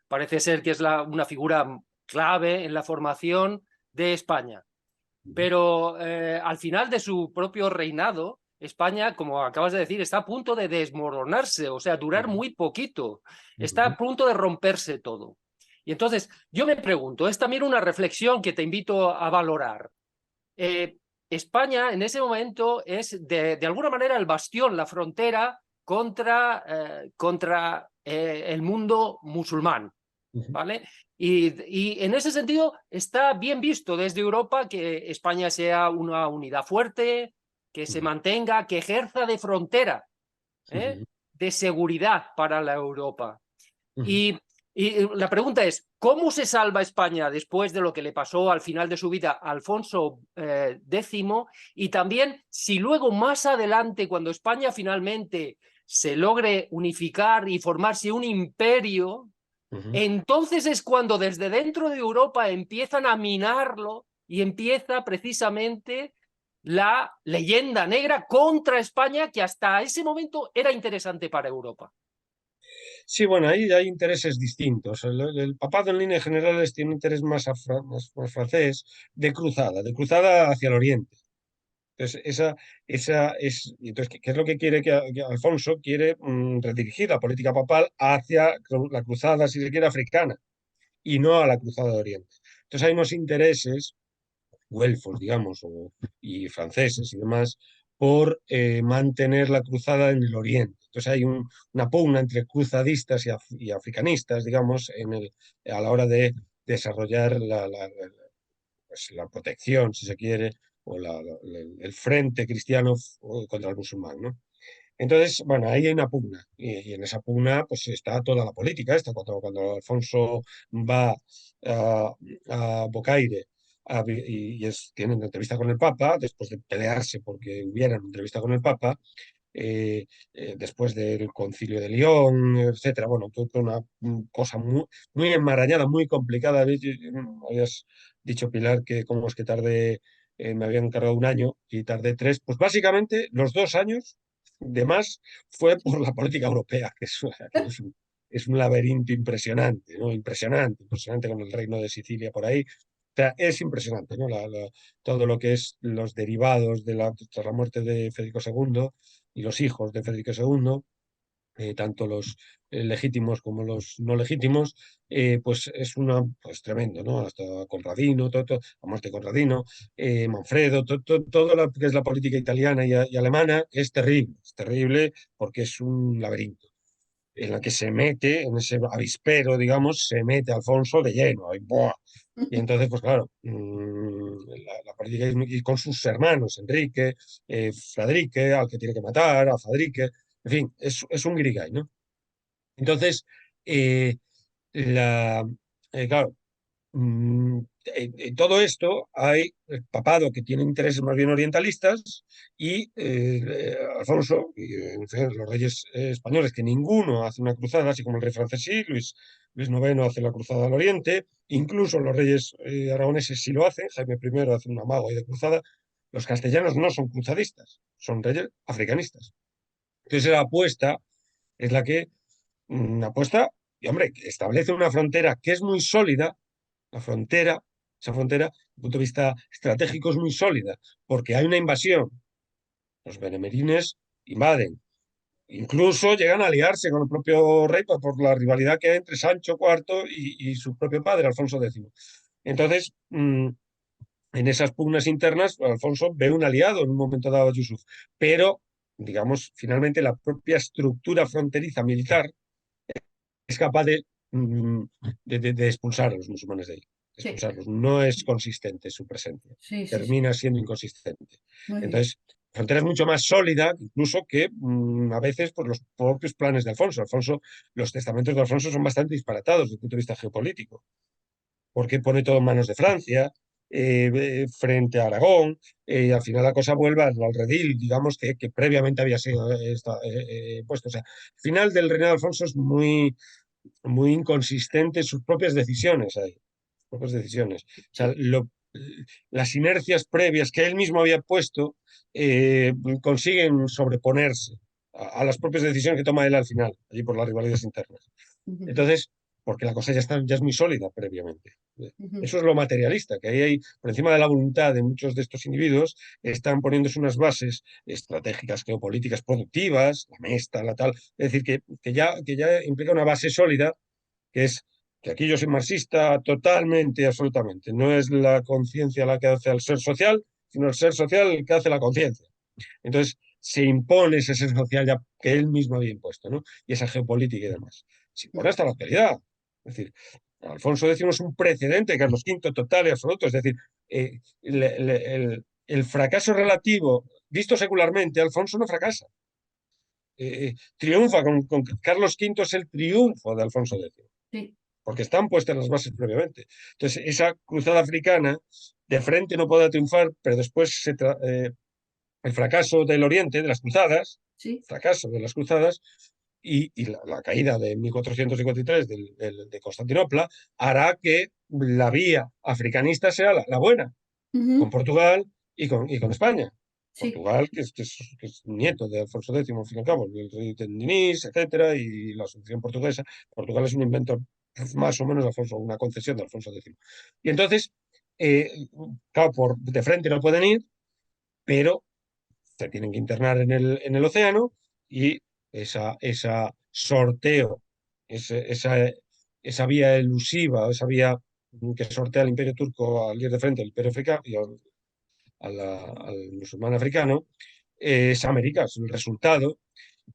parece ser que es una figura clave en la formación de España, ujú, pero al final de su propio reinado, España, como acabas de decir, está a punto de desmoronarse, o sea, durar ujú, muy poquito, está ujú, a punto de romperse todo. Y entonces, yo me pregunto, es también una reflexión que te invito a valorar. Eh, España en ese momento es de alguna manera el bastión, la frontera contra el mundo musulmán, ujú, ¿vale? Y en ese sentido está bien visto desde Europa que España sea una unidad fuerte, que se ujú, mantenga, que ejerza de frontera, ¿eh? ujú, De seguridad para la Europa. ujú, Y Y la pregunta es, ¿cómo se salva España después de lo que le pasó al final de su vida a Alfonso X? Y también, si luego más adelante, cuando España finalmente se logre unificar y formarse un imperio, entonces es cuando desde dentro de Europa empiezan a minarlo y empieza precisamente la leyenda negra contra España, que hasta ese momento era interesante para Europa. Sí, bueno, ahí hay intereses distintos. El papado en líneas generales tiene un interés más francés de cruzada hacia el oriente. Entonces, ¿qué es lo que quiere? Que Alfonso quiere redirigir la política papal hacia la cruzada, si se quiere, africana, y no a la cruzada de Oriente. Entonces hay unos intereses güelfos, digamos, y franceses y demás, por mantener la cruzada en el Oriente. Entonces hay una pugna entre cruzadistas y africanistas, digamos, a la hora de desarrollar pues, la protección, si se quiere, o el frente cristiano contra el musulmán, ¿no? Entonces, bueno, ahí hay una pugna, y en esa pugna pues está toda la política esta, cuando Alfonso va a Bocaire tiene una entrevista con el Papa, después de pelearse porque hubiera una entrevista con el Papa, después del Concilio de León, etcétera. Bueno, toda una cosa muy enmarañada, muy complicada. Habías dicho, Pilar, que cómo es que tardé, me habían encargado un año y tardé 3. Pues básicamente los 2 años de más fue por la política europea, es un laberinto impresionante, ¿no? Impresionante con el Reino de Sicilia por ahí. O sea, es impresionante, ¿no? Todo lo que es los derivados tras la muerte de Federico II y los hijos de Federico II, tanto los legítimos como los no legítimos, pues es pues tremendo, ¿no? Hasta Conradino, la muerte de Conradino, Manfredo, todo lo que es la política italiana y alemana es terrible porque es un laberinto en la que se mete, en ese avispero, digamos, se mete Alfonso de lleno. ¡Buah! Y entonces, pues claro, la política y con sus hermanos, Enrique, Fadrique, al que tiene que matar, a Fadrique, en fin, es un guirigay, ¿no? Entonces, eh, claro, en todo esto hay el papado que tiene intereses más bien orientalistas y Alfonso y los reyes españoles, que ninguno hace una cruzada, así como el rey francés sí, Luis IX hace la cruzada al oriente, incluso los reyes aragoneses sí lo hacen, Jaime I hace un amago ahí de cruzada. Los castellanos no son cruzadistas, son reyes africanistas. Entonces la apuesta es la que apuesta y, hombre, establece una frontera que es muy sólida. Esa frontera, desde el punto de vista estratégico, es muy sólida, porque hay una invasión. Los benemerines invaden. Incluso llegan a aliarse con el propio rey por la rivalidad que hay entre Sancho IV y su propio padre, Alfonso X. Entonces, en esas pugnas internas, Alfonso ve un aliado en un momento dado a Yusuf, pero, digamos, finalmente la propia estructura fronteriza militar es capaz de expulsar a los musulmanes de ahí. Expulsarlos. No es consistente su presencia. Sí, Termina siendo inconsistente. Muy bien. Entonces, la frontera es mucho más sólida, incluso que a veces por los propios planes de Alfonso. Los testamentos de Alfonso son bastante disparatados desde el punto de vista geopolítico, porque pone todo en manos de Francia, frente a Aragón, y al final la cosa vuelve al redil, digamos, que previamente había sido puesto. O sea, el final del reinado de Alfonso es muy inconsistente en sus propias decisiones ahí, sus propias decisiones. O sea, las inercias previas que él mismo había puesto consiguen sobreponerse a las propias decisiones que toma él al final, allí por las rivalidades internas. Entonces, porque la cosa ya es muy sólida previamente. Eso es lo materialista, que ahí hay, por encima de la voluntad de muchos de estos individuos, están poniéndose unas bases estratégicas, geopolíticas, productivas, la mesta, la tal. Es decir, que ya implica una base sólida, que es que aquí yo soy marxista totalmente, absolutamente. No es la conciencia la que hace al ser social, sino el ser social el que hace la conciencia. Entonces, se impone ese ser social ya que él mismo había impuesto, ¿no? Y esa geopolítica y demás. Se impone hasta la actualidad. Es decir, Alfonso X es un precedente, Carlos V total y absoluto. Es decir, el fracaso relativo, visto secularmente, Alfonso no fracasa. Triunfa con Carlos V, es el triunfo de Alfonso X. Sí. porque están puestas las bases previamente. Entonces, esa cruzada africana de frente no podrá triunfar, pero después el fracaso del Oriente, de las cruzadas, sí, fracaso de las cruzadas y la caída de 1453 de Constantinopla hará que la vía africanista sea la buena, con ujú, Portugal y con España. sí, Portugal, que es nieto de Alfonso X, al fin y al cabo, el rey Tendinís, etcétera, y la Asunción portuguesa. Portugal es un invento más o menos de Alfonso, una concesión de Alfonso X. Y entonces, eh, claro, de frente no pueden ir, pero se tienen que internar en el océano y esa sorteo, esa vía elusiva, esa vía que sortea al imperio turco al ir de frente al imperio africano y al musulmán africano, es América, es el resultado.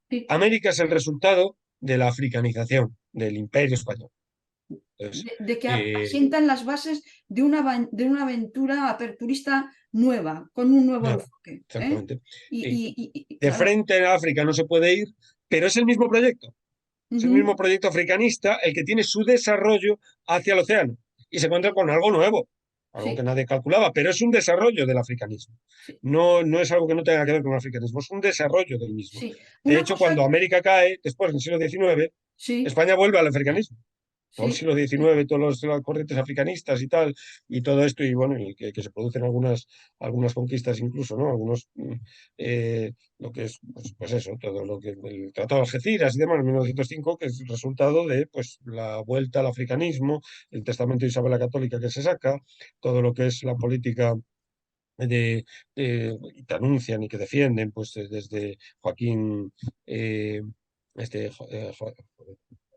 sí. América es el resultado de la africanización del imperio español. Entonces, De que asientan las bases de una aventura aperturista nueva, con un nuevo nada, enfoque. ¿Eh? exactamente. Y, Y de claro, frente a África no se puede ir, pero es el mismo proyecto. Es el ujú, mismo proyecto africanista el que tiene su desarrollo hacia el océano y se encuentra con algo nuevo, algo que sí, nadie calculaba, pero es un desarrollo del africanismo. sí, No es algo que no tenga que ver con el africanismo, es un desarrollo del mismo. sí. De Una hecho, cosa, cuando América cae, después en el siglo XIX, sí, España vuelve al africanismo. Todo el sí, siglo sí, XIX, todas las corrientes africanistas y tal, y todo esto, y bueno, y que se producen algunas conquistas incluso, ¿no? Lo que es, pues eso, todo lo que el Tratado de Algeciras y demás, en 1905, que es el resultado de, pues, la vuelta al africanismo, el testamento de Isabel la Católica que se saca, todo lo que es la política que anuncian y que defienden, pues, desde Joaquín, eh,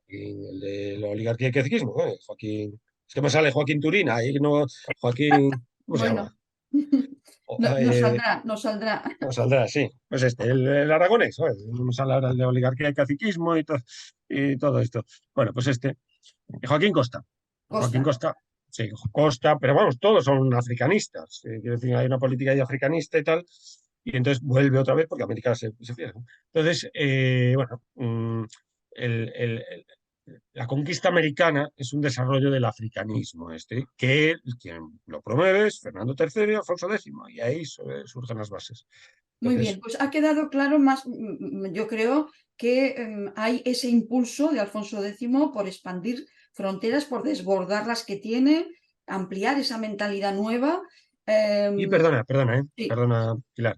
el de la oligarquía y caciquismo, Joaquín, es que me sale Joaquín Turín, ahí no, Joaquín, ¿cómo se llama? bueno, nos Eh, saldrá, nos saldrá. no saldrá, sí, pues el aragonés, joder, no me sale ahora el de oligarquía y caciquismo y todo esto. Bueno, pues Joaquín Costa. Costa. Joaquín Costa, sí, Costa, pero vamos, todos son africanistas. Quiero decir, hay una política ahí africanista y tal, y entonces vuelve otra vez porque América se pierde. Entonces, bueno, el- el- el- la conquista americana es un desarrollo del africanismo, que quien lo promueve es Fernando III y Alfonso X, y ahí surgen las bases. Muy bien, Entonces, pues ha quedado claro más, yo creo que hay ese impulso de Alfonso X por expandir fronteras, por desbordar las que tiene, ampliar esa mentalidad nueva. y em, sí, perdona, Pilar,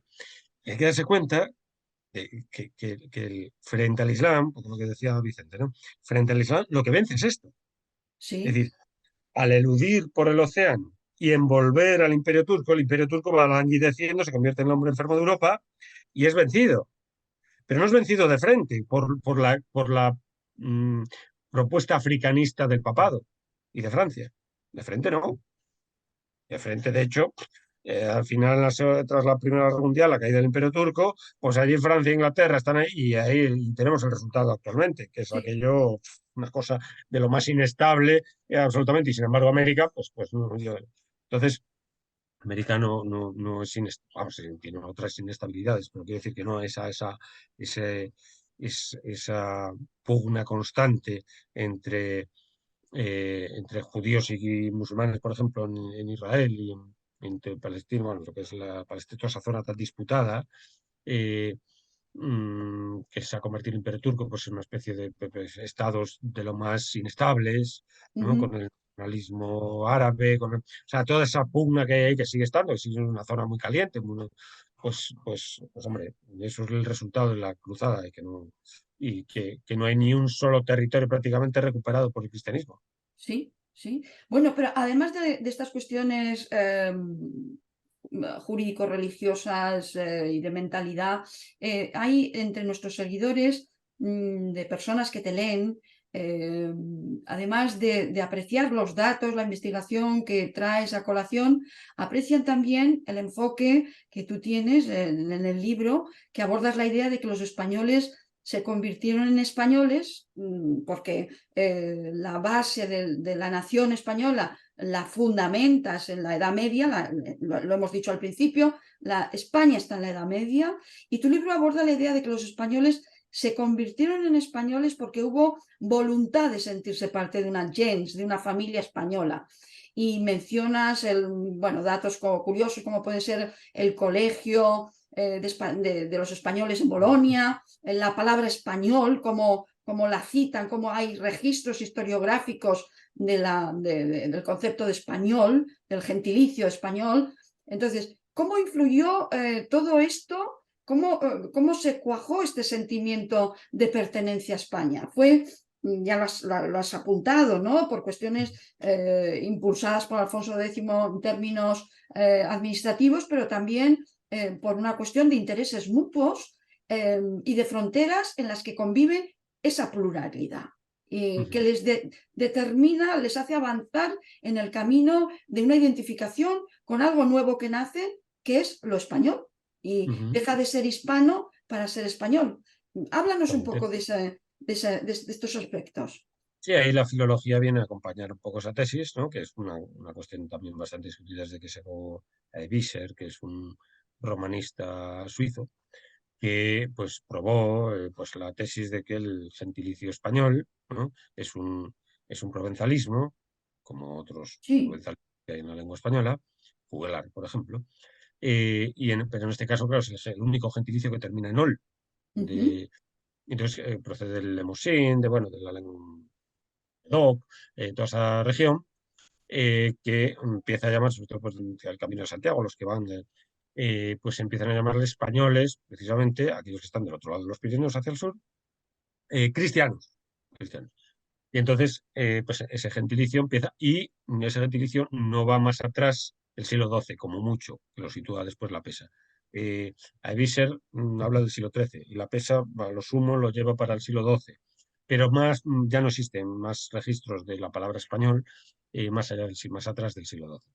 hay que darse cuenta frente al Islam, como lo que decía Vicente, ¿no? Frente al Islam, lo que vence es esto. Es sí, decir, al eludir por el océano y envolver al Imperio Turco, el Imperio Turco va languideciendo, se convierte en el hombre enfermo de Europa y es vencido. Pero no es vencido de frente por la mm, propuesta africanista del papado y de Francia. De frente no. De frente, de hecho, al final, tras la Primera Guerra Mundial, la caída del Imperio Turco, pues allí Francia e Inglaterra están ahí y ahí tenemos el resultado actualmente, que es sí, aquello, una cosa de lo más inestable, absolutamente, y sin embargo América, pues no. Entonces, América no es inestable, vamos, tiene otras inestabilidades, pero quiero decir que no ese, esa pugna constante entre judíos y musulmanes, por ejemplo, en Israel y entre Palestina, bueno, lo que es la Palestina, toda esa zona tan disputada, eh, que se ha convertido en Imperio Turco pues, en una especie de estados de lo más inestables, ¿no? ujú, Con el nacionalismo árabe, o sea, toda esa pugna que hay ahí, que sigue estando, que sigue en una zona muy caliente, pues, hombre, eso es el resultado de la cruzada y que no hay ni un solo territorio prácticamente recuperado por el cristianismo. sí, sí. Bueno, pero además de estas cuestiones jurídico-religiosas y de mentalidad, hay entre nuestros seguidores de personas que te leen, además de apreciar los datos, la investigación que traes a colación, aprecian también el enfoque que tú tienes en el libro, que abordas la idea de que los españoles se convirtieron en españoles porque la base de la nación española la fundamentas en la Edad Media, lo hemos dicho al principio, España está en la Edad Media, y tu libro aborda la idea de que los españoles se convirtieron en españoles porque hubo voluntad de sentirse parte de una gens, de una familia española. Y mencionas datos curiosos como puede ser el colegio de los españoles en Bolonia, la palabra español, como la citan, como hay registros historiográficos del concepto de español, del gentilicio español. Entonces, ¿cómo influyó todo esto? ¿Cómo se cuajó este sentimiento de pertenencia a España? Ya lo has apuntado, ¿no? Por cuestiones impulsadas por Alfonso X en términos administrativos, pero también por una cuestión de intereses mutuos y de fronteras en las que convive esa pluralidad. Que les determina, les hace avanzar en el camino de una identificación con algo nuevo que nace, que es lo español, y deja de ser hispano para ser español. Háblanos un poco de estos aspectos. Sí, ahí la filología viene a acompañar un poco esa tesis, ¿no? Que es una cuestión también bastante discutida desde que se sacó Visser, que es un romanista suizo, que pues probó pues la tesis de que el gentilicio español, ¿no? es un provenzalismo, como otros provenzalismos que hay en la lengua española, juglar, por ejemplo, pero en este caso, claro, es el único gentilicio que termina en ol. Entonces procede del lemosín, de la lengua Doc, toda esa región, que empieza a llamar, sobre todo pues, el Camino de Santiago, los que van, pues empiezan a llamarle españoles, precisamente, aquellos que están del otro lado de los Pirineos hacia el sur, cristianos. Y entonces, pues ese gentilicio empieza, y ese gentilicio no va más atrás del siglo XII, como mucho, que lo sitúa después la Pesa. Visser habla del siglo XIII, y la Pesa, a lo sumo, lo lleva para el siglo XII. Pero ya no existen más registros de la palabra español más atrás del siglo XII.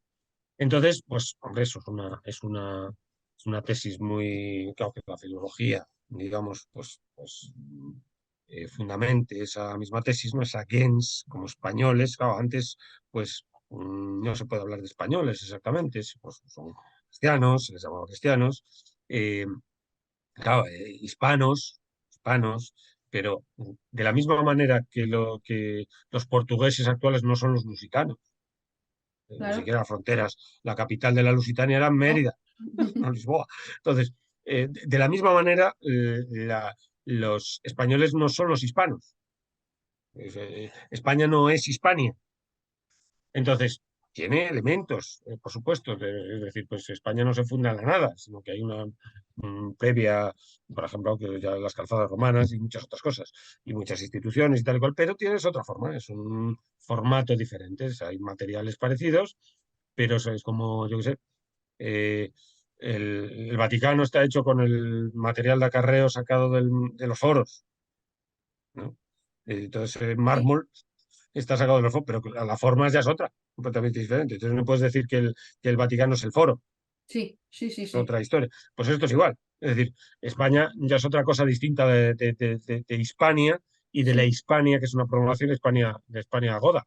Entonces, pues, hombre, eso es una tesis muy, claro, que la filología, digamos, pues fundamente esa misma tesis, ¿no? Esa gens como españoles, claro, antes, pues, no se puede hablar de españoles exactamente, pues, son cristianos, se les llamaba cristianos, claro, hispanos, pero de la misma manera que los portugueses actuales no son los lusitanos, ni siquiera fronteras. La capital de la Lusitania era Mérida, no Lisboa. Entonces, de la misma manera, los españoles no son los hispanos. España no es Hispania. Entonces, tiene elementos, por supuesto, es decir, pues España no se funda en la nada, sino que hay una previa, por ejemplo, que ya las calzadas romanas y muchas otras cosas, y muchas instituciones y tal y cual, pero tienes otra forma, es un formato diferente, hay materiales parecidos, pero es como, yo qué sé, el Vaticano está hecho con el material de acarreo sacado de los foros, ¿no? Entonces, mármol está sacado de los foros, pero la forma ya es otra, completamente diferente. Entonces no puedes decir que el Vaticano es el foro. Sí. Es otra historia. Pues esto es igual. Es decir, España ya es otra cosa distinta de Hispania y de la Hispania, que es una prolongación de Hispania Goda.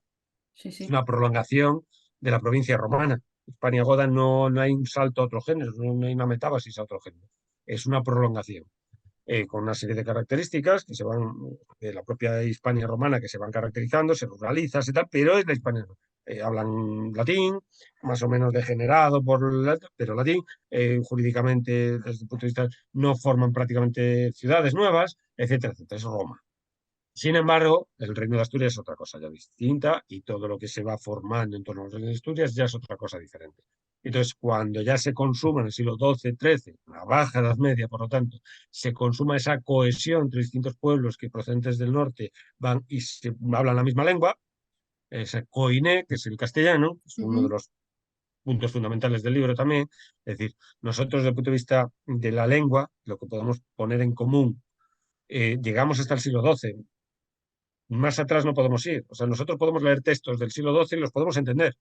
Es una prolongación de la provincia romana. Hispania Goda no hay un salto a otro género, no hay una metábasis a otro género. Es una prolongación. Con una serie de características que se van de la propia Hispania romana, que se van caracterizando, se ruraliza, y tal, pero es la Hispania. Hablan latín, más o menos degenerado, pero latín, jurídicamente, desde el punto de vista, no forman prácticamente ciudades nuevas, etcétera, etcétera. Es Roma. Sin embargo, el Reino de Asturias es otra cosa ya distinta y todo lo que se va formando en torno al Reino de Asturias ya es otra cosa diferente. Entonces, cuando ya se consuma en el siglo XII, XIII, la baja Edad Media, por lo tanto, se consuma esa cohesión entre distintos pueblos que procedentes del norte van y hablan la misma lengua, ese coiné, que es el castellano, es uno de los puntos fundamentales del libro también. Es decir, nosotros desde el punto de vista de la lengua, lo que podemos poner en común, llegamos hasta el siglo XII. Más atrás no podemos ir. O sea, nosotros podemos leer textos del siglo XII y los podemos entender.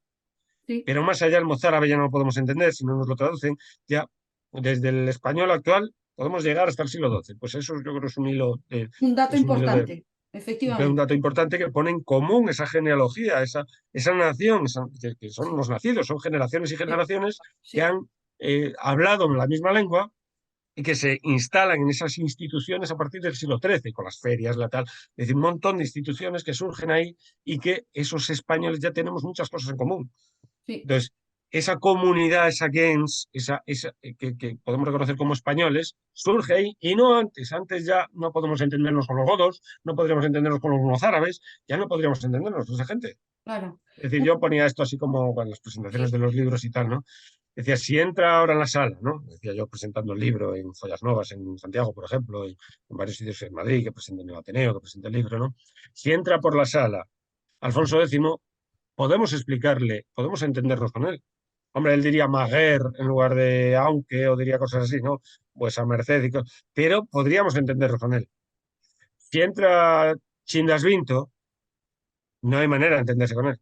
Pero más allá el mozárabe ya no lo podemos entender si no nos lo traducen. Ya desde el español actual podemos llegar hasta el siglo XII. Pues eso yo creo que es un hilo un dato importante, efectivamente. Un dato importante que pone en común esa genealogía, esa nación, que son los nacidos, son generaciones y generaciones que han hablado en la misma lengua y que se instalan en esas instituciones a partir del siglo XIII, con las ferias, la tal, es decir, un montón de instituciones que surgen ahí y que esos españoles ya tenemos muchas cosas en común. Sí, Entonces, esa comunidad, esa gens, que podemos reconocer como españoles, surge ahí y no antes. Antes ya no podemos entendernos con los godos, no podríamos entendernos con los mozárabes, ya no podríamos entendernos con esa gente. claro. Es decir, yo ponía esto así como en las presentaciones de los libros y tal, ¿no? Decía, si entra ahora en la sala, ¿no? Decía yo presentando el libro en Follas Novas, en Santiago, por ejemplo, en varios sitios en Madrid, que presenten el Ateneo, que presente el libro, ¿no? Si entra por la sala Alfonso X, podemos explicarle, podemos entendernos con él. Hombre, él diría maguer en lugar de aunque, o diría cosas así, ¿no? Pues a merced, pero podríamos entendernos con él. Si entra Chindas Vinto, no hay manera de entenderse con él.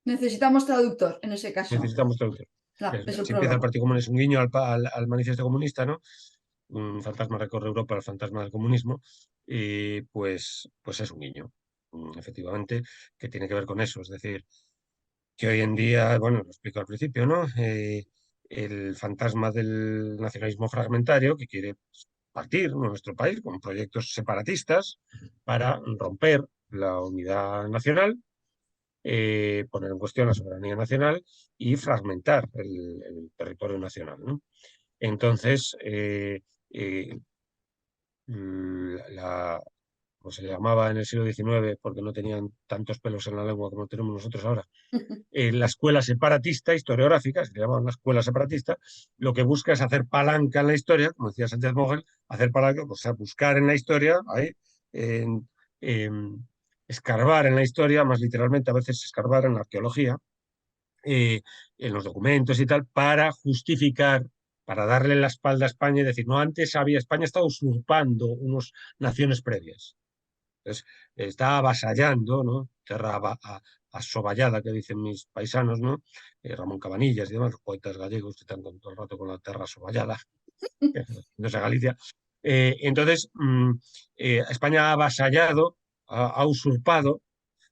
Necesitamos traductor en ese caso. Necesitamos traductor. Claro, es el Si empieza el problema. Partido Comunista, es un guiño al manifiesto comunista, ¿no? Un fantasma recorre Europa, el fantasma del comunismo, y pues es un guiño, efectivamente, que tiene que ver con eso. Es decir, que hoy en día, bueno, lo explico al principio, ¿no? El fantasma del nacionalismo fragmentario que quiere partir nuestro país con proyectos separatistas para romper la unidad nacional, poner en cuestión la soberanía nacional y fragmentar el territorio nacional, ¿no? Entonces, eh, la, como se le llamaba en el siglo XIX, porque no tenían tantos pelos en la lengua como tenemos nosotros ahora, la escuela separatista historiográfica, se le llama una escuela separatista, lo que busca es hacer palanca en la historia, como decía Sánchez Mogel, hacer palanca, o sea, buscar en la historia, ahí, en, escarbar en la historia, más literalmente a veces escarbar en la arqueología, en los documentos y tal, para justificar, para darle la espalda a España y decir, no, antes había, España estaba usurpando unas naciones previas. Entonces, está avasallando, ¿no? Terra asoballada, que dicen mis paisanos, ¿no? Ramón Cabanillas y demás, los poetas gallegos que están todo el rato con la terra asoballada, no sé, Galicia. Entonces, España ha avasallado, ha usurpado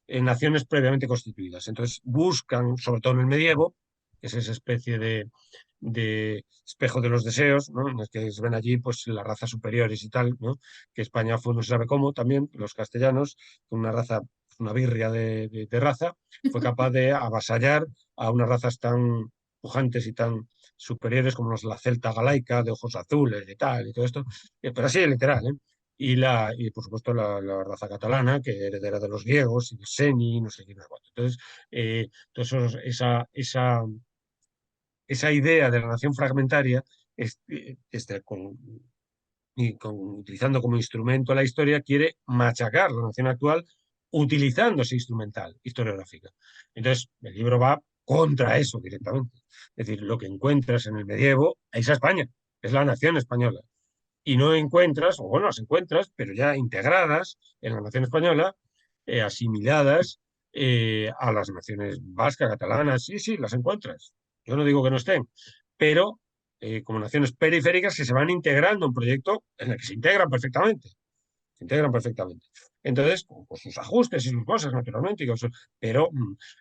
en naciones previamente constituidas. Entonces buscan, sobre todo en el medievo, que es esa especie de espejo de los deseos, ¿no? En el que se ven allí pues las razas superiores y tal, ¿no? Que España fue, no se sabe cómo, también los castellanos, una raza, una birria de raza, fue capaz de avasallar a unas razas tan pujantes y tan superiores como la celta galaica, de ojos azules y tal, y todo esto, pero así literal, ¿eh? Y por supuesto la raza catalana, que heredera de los griegos y de Seni, no sé qué, no sé cuánto. Entonces, entonces esa idea de la nación fragmentaria, utilizando como instrumento la historia, quiere machacar la nación actual utilizando ese instrumental historiográfica. Entonces, el libro va contra eso directamente. Es decir, lo que encuentras en el medievo es a España, es la nación española y no encuentras, o bueno, las encuentras, pero ya integradas en la nación española, asimiladas a las naciones vasca, catalanas, sí, sí, las encuentras. Yo no digo que no estén, pero como naciones periféricas que se van integrando en un proyecto en el que se integran perfectamente. Se integran perfectamente. Entonces, con sus ajustes y sus cosas, naturalmente, pero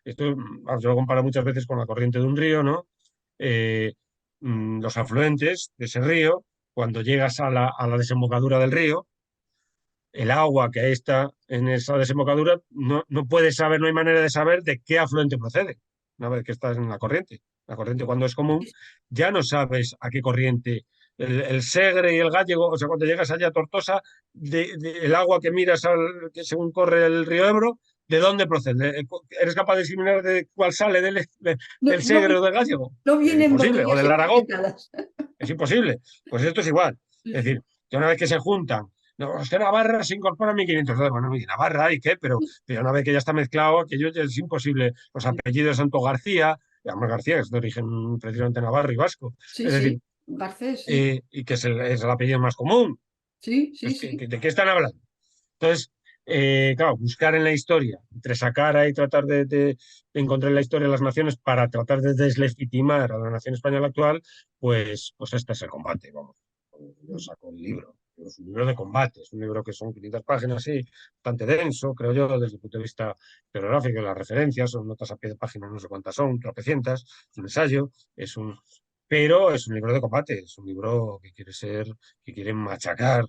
esto yo lo comparo muchas veces con la corriente de un río, ¿no? Los afluentes de ese río, cuando llegas a la desembocadura del río, el agua que está en esa desembocadura no puedes saber, no hay manera de saber de qué afluente procede, una vez que estás en la corriente. La corriente cuando es común, ya no sabes a qué corriente. El Segre y el Gállego, o sea, cuando llegas allá a Tortosa, el agua que miras que según corre el río Ebro, ¿de dónde procede? ¿Eres capaz de discriminar de cuál sale No, del Segre o del Gállego? no Es vienen imposible, o botellas del Aragón, etiquetadas. es imposible. Pues esto es igual. Sí, Es sí. decir, que una vez que se juntan, no, es que Navarra se incorpora a 1500. Bueno, y Navarra, ¿y qué? Pero una vez que ya está mezclado, aquello ya es imposible. Los apellidos de Santo García, además García, que es de origen precisamente navarro y vasco. Sí, Es decir, sí. Garcés, sí. y que es el apellido más común. Sí, sí, Pues, sí. ¿de qué están hablando? Entonces, claro, buscar en la historia, entresacar ahí, tratar de encontrar en la historia de las naciones para tratar de deslegitimar a la nación española actual, pues este es el combate, vamos. Yo saco el libro. Es un libro de combate, es un libro que son 500 páginas, sí, bastante denso, creo yo, desde el punto de vista geográfico, las referencias, son notas a pie de página, no sé cuántas son, tropecientas, es un ensayo, pero es un libro de combate, es un libro que quiere machacar,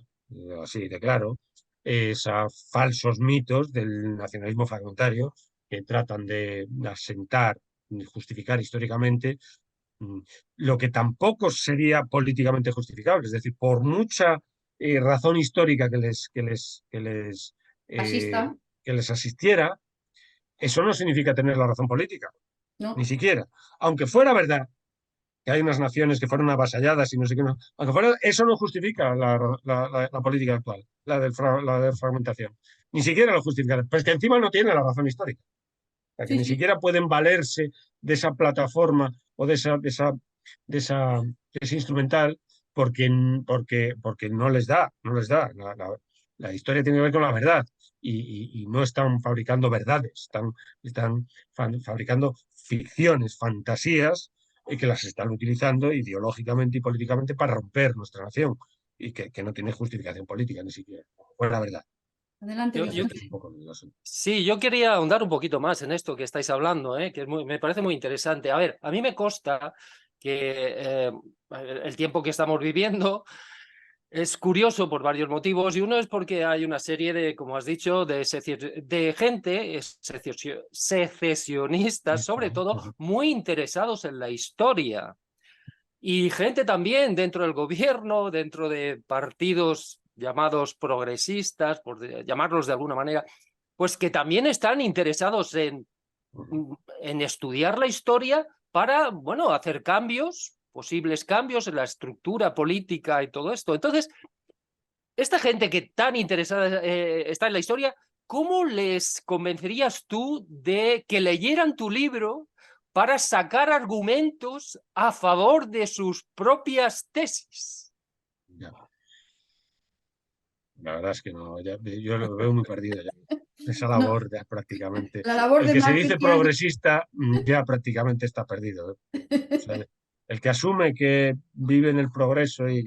así de claro, esos falsos mitos del nacionalismo fragmentario que tratan de asentar, y justificar históricamente mm, lo que tampoco sería políticamente justificable. Es decir, por mucha razón histórica eh, Fascista, que les asistiera, eso no significa tener la razón política, ni ¿no? siquiera. Aunque fuera verdad que hay unas naciones que fueron avasalladas y no sé qué, aunque fuera, eso no justifica la política actual, la de fragmentación. Ni siquiera lo justifica. Pues que encima no tiene la razón histórica. O sea, que Sí, ni sí. siquiera pueden valerse de esa plataforma o de esa, de ese instrumental porque no les da, no les da. La historia tiene que ver con la verdad y no están fabricando verdades, están fabricando ficciones, fantasías y que las están utilizando ideológicamente y políticamente para romper nuestra nación y que no tiene justificación política ni siquiera. Fue la verdad. Adelante, Yo, yo, Este Vicente. es un poco el asunto. sí, yo quería ahondar un poquito más en esto que estáis hablando, que es me parece muy interesante. A ver, a mí me consta que el tiempo que estamos viviendo es curioso por varios motivos y uno es porque hay una serie de, como has dicho, de gente, secesionistas, sobre todo, muy interesados en la historia y gente también dentro del gobierno, dentro de partidos llamados progresistas, por llamarlos de alguna manera, pues que también están interesados en estudiar la historia para, bueno, hacer cambios, posibles cambios en la estructura política y todo esto. Entonces, esta gente que tan interesada está en la historia, ¿cómo les convencerías tú de que leyeran tu libro para sacar argumentos a favor de sus propias tesis? Ya. La verdad es que no, yo lo veo muy perdido ya. Esa No, labor ya prácticamente. la labor El de que se dice marketing. progresista ya prácticamente está perdido. O sea, el que asume que vive en el progreso y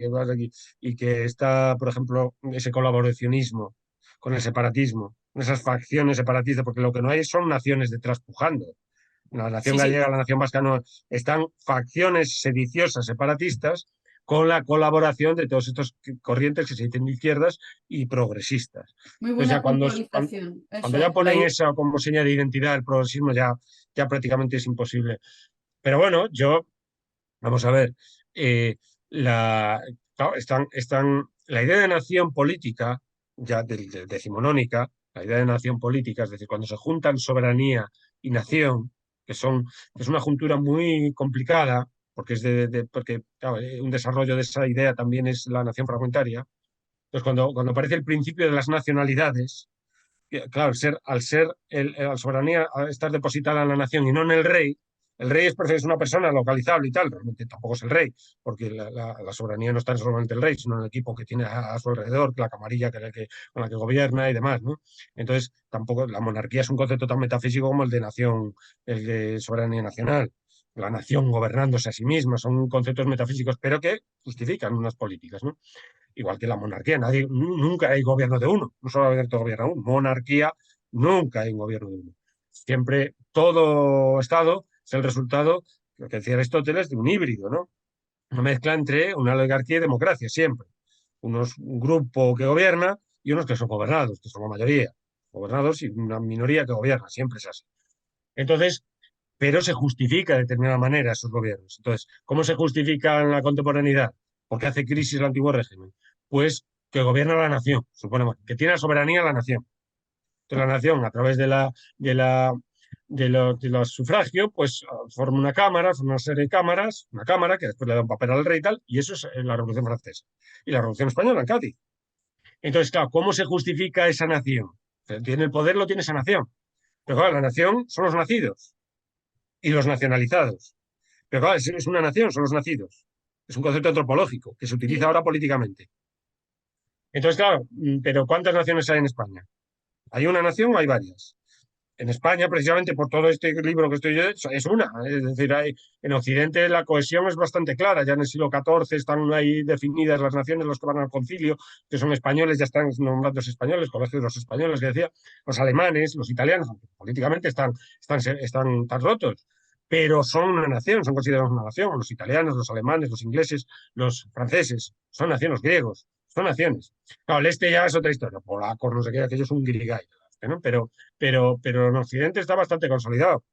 que está, por ejemplo, ese colaboracionismo con el separatismo, con esas facciones separatistas, porque lo que no hay son naciones detrás pujando. La nación Sí, sí, gallega, la nación vasca, no, están facciones sediciosas separatistas con la colaboración de todos estos corrientes que se dicen de izquierdas y progresistas. Muy Entonces ya buena puntualización. cuando Eso ya es. ponen esa como señal de identidad el progresismo ya prácticamente es imposible. Pero bueno, vamos a ver, claro, la idea de nación política, ya decimonónica, la idea de nación política, es decir, cuando se juntan soberanía y nación, que es una juntura muy complicada, porque porque claro, un desarrollo de esa idea también es la nación fragmentaria. Entonces, cuando aparece el principio de las nacionalidades, claro, la soberanía al estar depositada en la nación y no en el rey es una persona localizable y tal, realmente tampoco es el rey, porque la soberanía no está solamente el rey, sino en el equipo que tiene a su alrededor, la camarilla con la que gobierna y demás, ¿no? Entonces, tampoco, la monarquía es un concepto tan metafísico como el de nación, el de soberanía nacional. La nación gobernándose a sí misma, son conceptos metafísicos, pero que justifican unas políticas, ¿no? Igual que la monarquía, nunca hay gobierno de uno, no solo hay gobierno de uno, monarquía, nunca hay un gobierno de uno. Siempre todo Estado es el resultado, lo que decía Aristóteles, de un híbrido, ¿no? Una mezcla entre una oligarquía y democracia, siempre. Un grupo que gobierna y unos que son gobernados, que son la mayoría. Gobernados y una minoría que gobierna, siempre es así. Entonces, pero se justifica de determinada manera esos gobiernos. Entonces, ¿cómo se justifica en la contemporaneidad? ¿Por qué hace crisis el antiguo régimen? Pues que gobierna la nación, suponemos, que tiene la soberanía la nación. Entonces la nación, a través de los sufragios, pues forma una cámara, forma una serie de cámaras, una cámara que después le da un papel al rey y tal, y eso es la Revolución Francesa. Y la Revolución Española en Cádiz. Entonces, claro, ¿cómo se justifica esa nación? O sea, tiene el poder, lo tiene esa nación. Pero claro, la nación son los nacidos y los nacionalizados. Pero claro, es una nación, son los nacidos. Es un concepto antropológico que se utiliza Sí. ahora políticamente. Entonces, claro, pero ¿cuántas naciones hay en España? ¿Hay una nación o hay varias? En España, precisamente por todo este libro que estoy yo, es una. Es decir, en Occidente la cohesión es bastante clara. Ya en el siglo XIV están ahí definidas las naciones, los que van al concilio, que son españoles, ya están nombrados españoles, colegios de los españoles, que decía, los alemanes, los italianos, aunque políticamente están tan rotos. pero son una nación, son considerados una nación. Los italianos, los alemanes, los ingleses, los franceses, son naciones, los griegos, son naciones. Claro, el este ya es otra historia, polacos, no sé qué, aquello es un guirigay, ¿no? Pero en Occidente está bastante consolidado.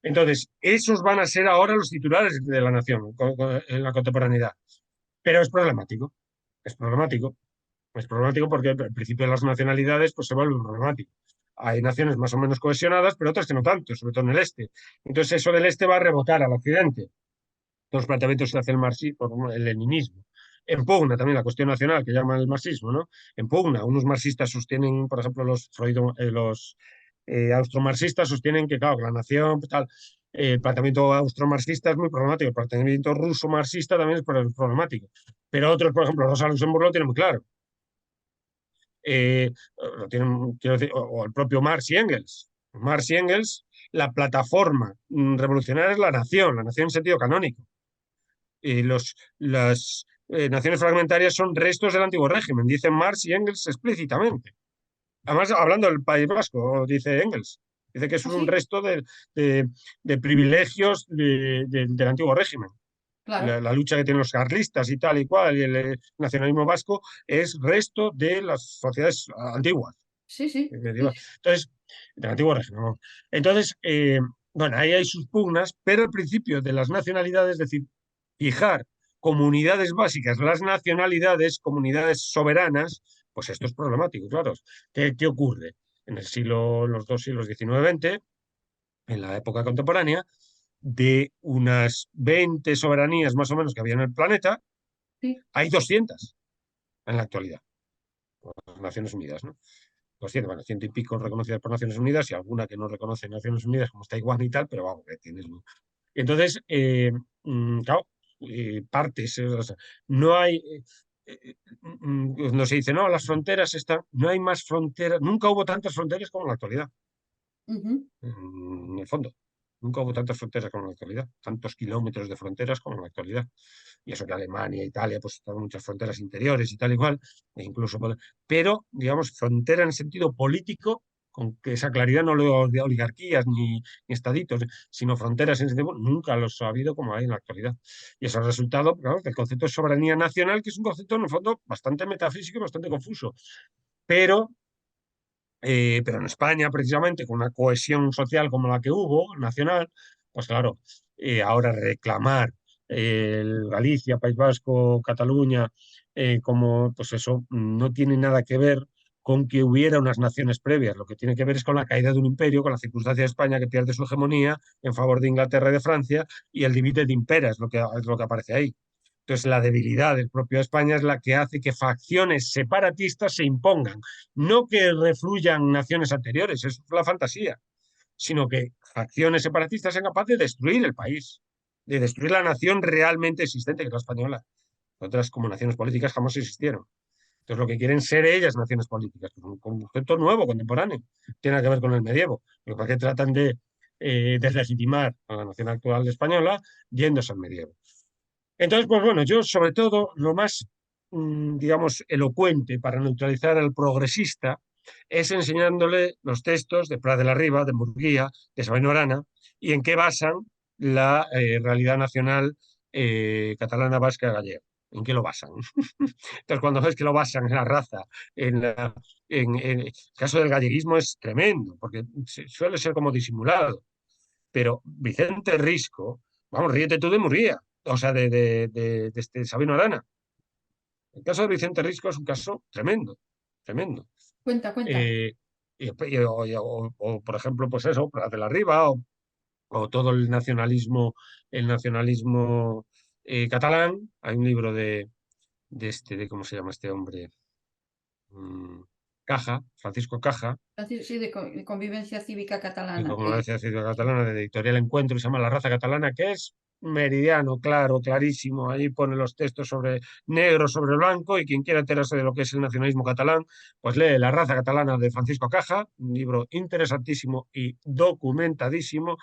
Entonces, esos van a ser ahora los titulares de la nación en la contemporaneidad. Pero es problemático, es problemático. Es problemático porque el principio de las nacionalidades pues, se vuelve problemático. Hay naciones más o menos cohesionadas, pero otras que no tanto, sobre todo en el este. Entonces eso del este va a rebotar al occidente. Los planteamientos que hace el marxismo, el leninismo. Impugna también la cuestión nacional que llaman el marxismo, ¿no? Impugna. Unos marxistas sostienen, por ejemplo, los austromarxistas sostienen que, claro, que la nación, tal, el planteamiento austromarxista es muy problemático, el planteamiento ruso marxista también es problemático. Pero otros, por ejemplo, Rosa Luxemburgo lo tienen muy claro. Lo tienen, quiero decir, o el propio Marx y Engels. Marx y Engels, la plataforma revolucionaria es la nación en sentido canónico. Y las naciones fragmentarias son restos del antiguo régimen, dicen Marx y Engels explícitamente. Además, hablando del País Vasco, dice Engels, dice que eso es un ¿Sí? resto de privilegios del antiguo régimen. Claro. La lucha que tienen los carlistas y tal y cual, y el nacionalismo vasco, es resto de las sociedades antiguas. Sí, sí. Entonces, del antiguo régimen. ¿No? Entonces, bueno, ahí hay sus pugnas, pero el principio de las nacionalidades, es decir, fijar comunidades básicas, las nacionalidades, comunidades soberanas, pues esto es problemático, claro. ¿Qué ocurre? En los dos siglos XIX-XX, en la época contemporánea, de unas 20 soberanías más o menos que había en el planeta, Sí. hay 200 en la actualidad, las Naciones Unidas, ¿no? 200, bueno, ciento y pico reconocidas por Naciones Unidas y alguna que no reconoce Naciones Unidas, como Taiwán y tal, pero vamos, que tienes. Entonces, claro, partes, o sea, no hay. No se dice, no, las fronteras están. No hay más fronteras, nunca hubo tantas fronteras como en la actualidad. Ujú. En el fondo. Nunca hubo tantas fronteras como en la actualidad, tantos kilómetros de fronteras como en la actualidad. Y eso que Alemania, Italia, pues están muchas fronteras interiores y tal igual, e incluso, pero, digamos, frontera en sentido político, con que esa claridad no lo de oligarquías ni estaditos, sino fronteras en sentido, nunca los ha habido como hay en la actualidad. Y eso ha resultado, claro, del concepto de soberanía nacional, que es un concepto en el fondo bastante metafísico y bastante confuso. Pero pero en España, precisamente, con una cohesión social como la que hubo, nacional, pues claro, ahora reclamar Galicia, País Vasco, Cataluña, como, pues eso, no tiene nada que ver con que hubiera unas naciones previas. Lo que tiene que ver es con la caída de un imperio, con la circunstancia de España que pierde su hegemonía en favor de Inglaterra y de Francia, y el divide de impera es lo que aparece ahí. Entonces, la debilidad del propio España es la que hace que facciones separatistas se impongan. No que refluyan naciones anteriores, eso es la fantasía, sino que facciones separatistas sean capaces de destruir el país, de destruir la nación realmente existente, que es la española. Otras como naciones políticas jamás existieron. Entonces, lo que quieren ser ellas naciones políticas, un concepto nuevo, contemporáneo, tiene que ver con el medievo. Lo que tratan de deslegitimar a la nación actual española yéndose al medievo. Entonces, pues bueno, yo sobre todo lo más, digamos, elocuente para neutralizar al progresista es enseñándole los textos de Prat de la Riba, de Murguía, de Sabino Arana, y en qué basan la realidad nacional catalana, vasca, gallega. ¿En qué lo basan? Entonces, cuando ves que lo basan en la raza, en el caso del galleguismo es tremendo, porque suele ser como disimulado. Pero Vicente Risco, vamos, ríete tú de Murguía, o sea, de este Sabino Arana. El caso de Vicente Risco es un caso tremendo, tremendo. Cuenta, cuenta. Eh, por ejemplo, pues eso, Prat de la Riba, o todo el nacionalismo catalán. Hay un libro de ¿cómo se llama este hombre? Mm, Caja, Francisco Caja, Sí, de convivencia cívica y catalana. como decía Ciudad Catalana, de Editorial Encuentro, y se llama La raza catalana, que es meridiano, claro, clarísimo. Ahí pone los textos sobre negro sobre blanco, y quien quiera enterarse de lo que es el nacionalismo catalán, pues lee La raza catalana de Francisco Caja, un libro interesantísimo y documentadísimo,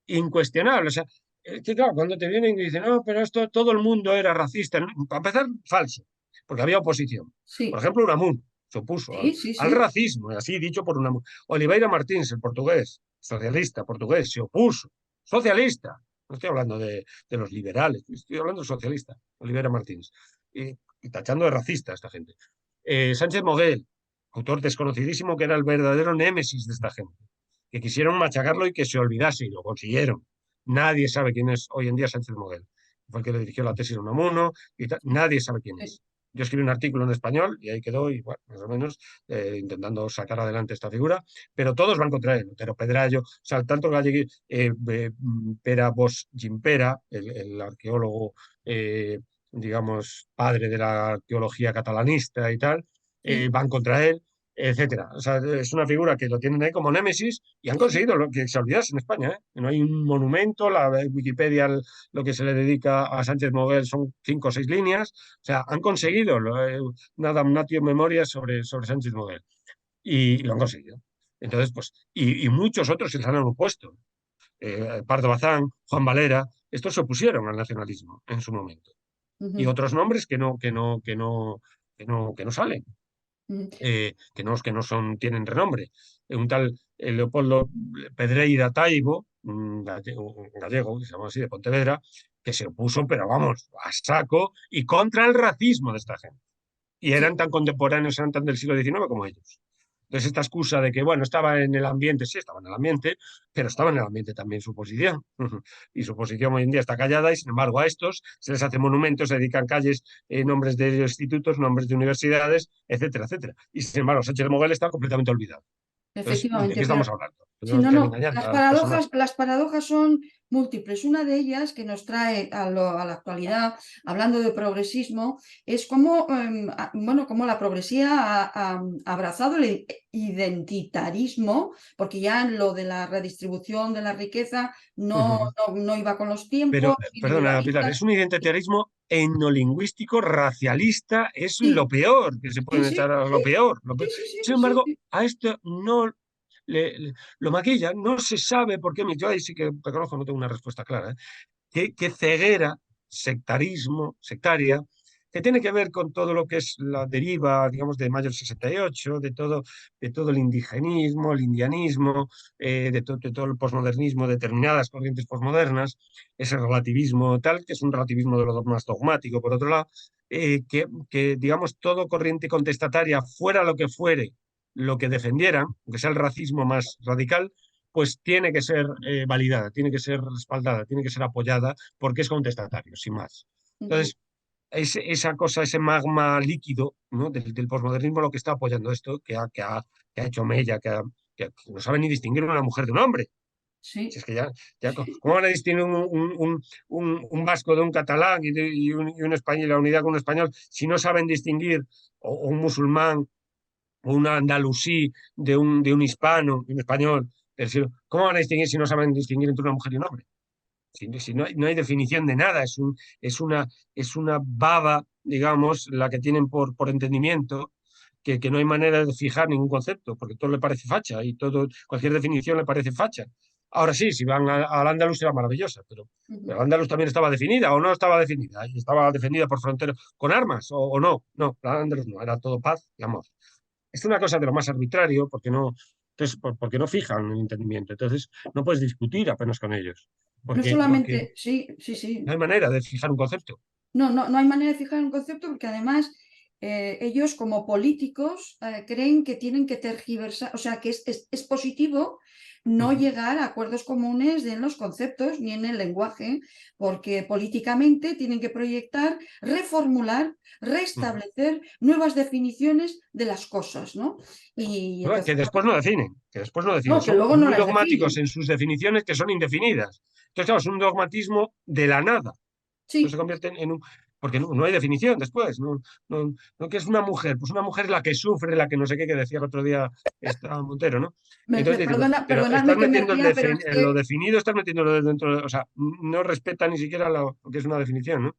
incuestionable. O sea, que claro, cuando te vienen y dicen, no, pero esto todo el mundo era racista, para empezar, falso, porque había oposición. Por Sí, ejemplo, Unamuno se opuso sí, sí, al sí. racismo, así dicho por Unamuno. Oliveira Martins, el portugués, socialista portugués, se opuso socialista. No estoy hablando de los liberales, estoy hablando de socialista, Olivera Martins. Y tachando de racista a esta gente. Sánchez Moguel, autor desconocidísimo que era el verdadero némesis de esta gente, que quisieron machacarlo y que se olvidase, y lo consiguieron. Nadie sabe quién es hoy en día Sánchez Moguel. Fue el que le dirigió la tesis a Unamuno, y nadie sabe quién es. Yo escribí un artículo en español y ahí quedó, y bueno, más o menos, intentando sacar adelante esta figura, pero todos van contra él. Otero Pedrayo, o sea, tanto Gallegui, Pera Bosch Gimpera, el arqueólogo, digamos, padre de la arqueología catalanista y tal, van contra él, etcétera. O sea, es una figura que lo tienen ahí como némesis y han conseguido lo que se olvidase en España, ¿eh? No hay un monumento, la Wikipedia, lo que se le dedica a Sánchez Moguel son 5 o 6 líneas. O sea, han conseguido una damnatio memoria sobre Sánchez Moguel y lo han conseguido. Entonces, pues, y muchos otros se les han opuesto. Pardo Bazán, Juan Valera, estos se opusieron al nacionalismo en su momento. Y otros nombres que no salen, que no son, tienen renombre. Un tal Leopoldo Pedreira Taibo, un gallego, que se llama así, de Pontevedra, que se opuso, pero vamos, a saco y contra el racismo de esta gente. Y eran tan contemporáneos, eran tan del siglo XIX como ellos. Entonces, esta excusa de que, bueno, estaba en el ambiente, sí, estaba en el ambiente, pero estaba en el ambiente también su posición. Y su posición hoy en día está callada y, sin embargo, a estos se les hace monumentos, se dedican calles, nombres de institutos, nombres de universidades, etcétera, etcétera. Y, sin embargo, Sánchez Moguel está completamente olvidado. Entonces, ¿de qué Efectivamente, estamos pero hablando? sí, Tenemos no, que no, engañar al personaje. las paradojas son múltiples. Una de ellas que nos trae a la actualidad, hablando de progresismo, es cómo, bueno, cómo la progresía ha abrazado el identitarismo, porque ya lo de la redistribución de la riqueza no iba con los Pero, tiempos, perdona, Pilar, individualista. es un identitarismo etnolingüístico, racialista, es lo Sí, peor que se sí, pueden sí, echar a lo sí, peor. sí, sí, sí, Sin sí, embargo, sí. a esto no lo maquillan, no se sabe por qué. Yo ahí sí que reconozco, no tengo una respuesta clara, ¿eh? Qué ceguera, sectaria, que tiene que ver con todo lo que es la deriva, digamos, de mayo del 68, de todo el indigenismo, el indianismo, de todo el posmodernismo, determinadas corrientes posmodernas, ese relativismo tal, que es un relativismo de lo más dogmático, por otro lado, digamos, todo corriente contestataria, fuera lo que fuere, lo que defendieran, aunque sea el racismo más radical, pues tiene que ser validada, tiene que ser respaldada, tiene que ser apoyada, porque es contestatario, sin más. Entonces, esa cosa, ese magma líquido, ¿no?, del posmodernismo, lo que está apoyando esto, que ha hecho mella, que no sabe ni distinguir una mujer de un hombre. Si Sí, es que ¿cómo van a distinguir un vasco de un catalán y un español, la unidad con un español, si no saben distinguir o un musulmán o un andalusí de un hispano, de un español? ¿Cómo van a distinguir si no saben distinguir entre una mujer y un hombre? Si no hay definición de nada, es una baba, digamos, la que tienen por entendimiento, que no hay manera de fijar ningún concepto, porque todo le parece facha y cualquier definición le parece facha. Ahora sí, si van al Andalus era maravillosa, pero Andalus también estaba definida o no estaba definida, y estaba definida por fronteras con armas o no. No, la Andalus no, era todo paz y amor. Es una cosa de lo más arbitrario, porque no fijan el entendimiento. Entonces, no puedes discutir apenas con ellos, no porque solamente, sí, sí, no sí. hay manera de fijar un concepto. No hay manera de fijar un concepto porque además ellos como políticos creen que tienen que tergiversar, o sea, que es positivo no llegar a acuerdos comunes en los conceptos ni en el lenguaje, porque políticamente tienen que proyectar, reformular, restablecer nuevas definiciones de las cosas, ¿no? Y Que entonces, después no definen, que después no definen. no, que Son luego no muy las dogmáticos definen. en sus definiciones que son indefinidas. Entonces, claro, es un dogmatismo de la nada. Entonces se Sí, convierte en un... Porque no hay definición después. No, ¿qué es una mujer? Pues una mujer es la que sufre, la que no sé qué, que decía el otro día esta Montero, ¿no? Entonces dice, pero perdonadme estás que me metiendo ría, pero es en lo que definido, estás metiéndolo dentro de... O sea, no respeta ni siquiera lo que es una definición, ¿no?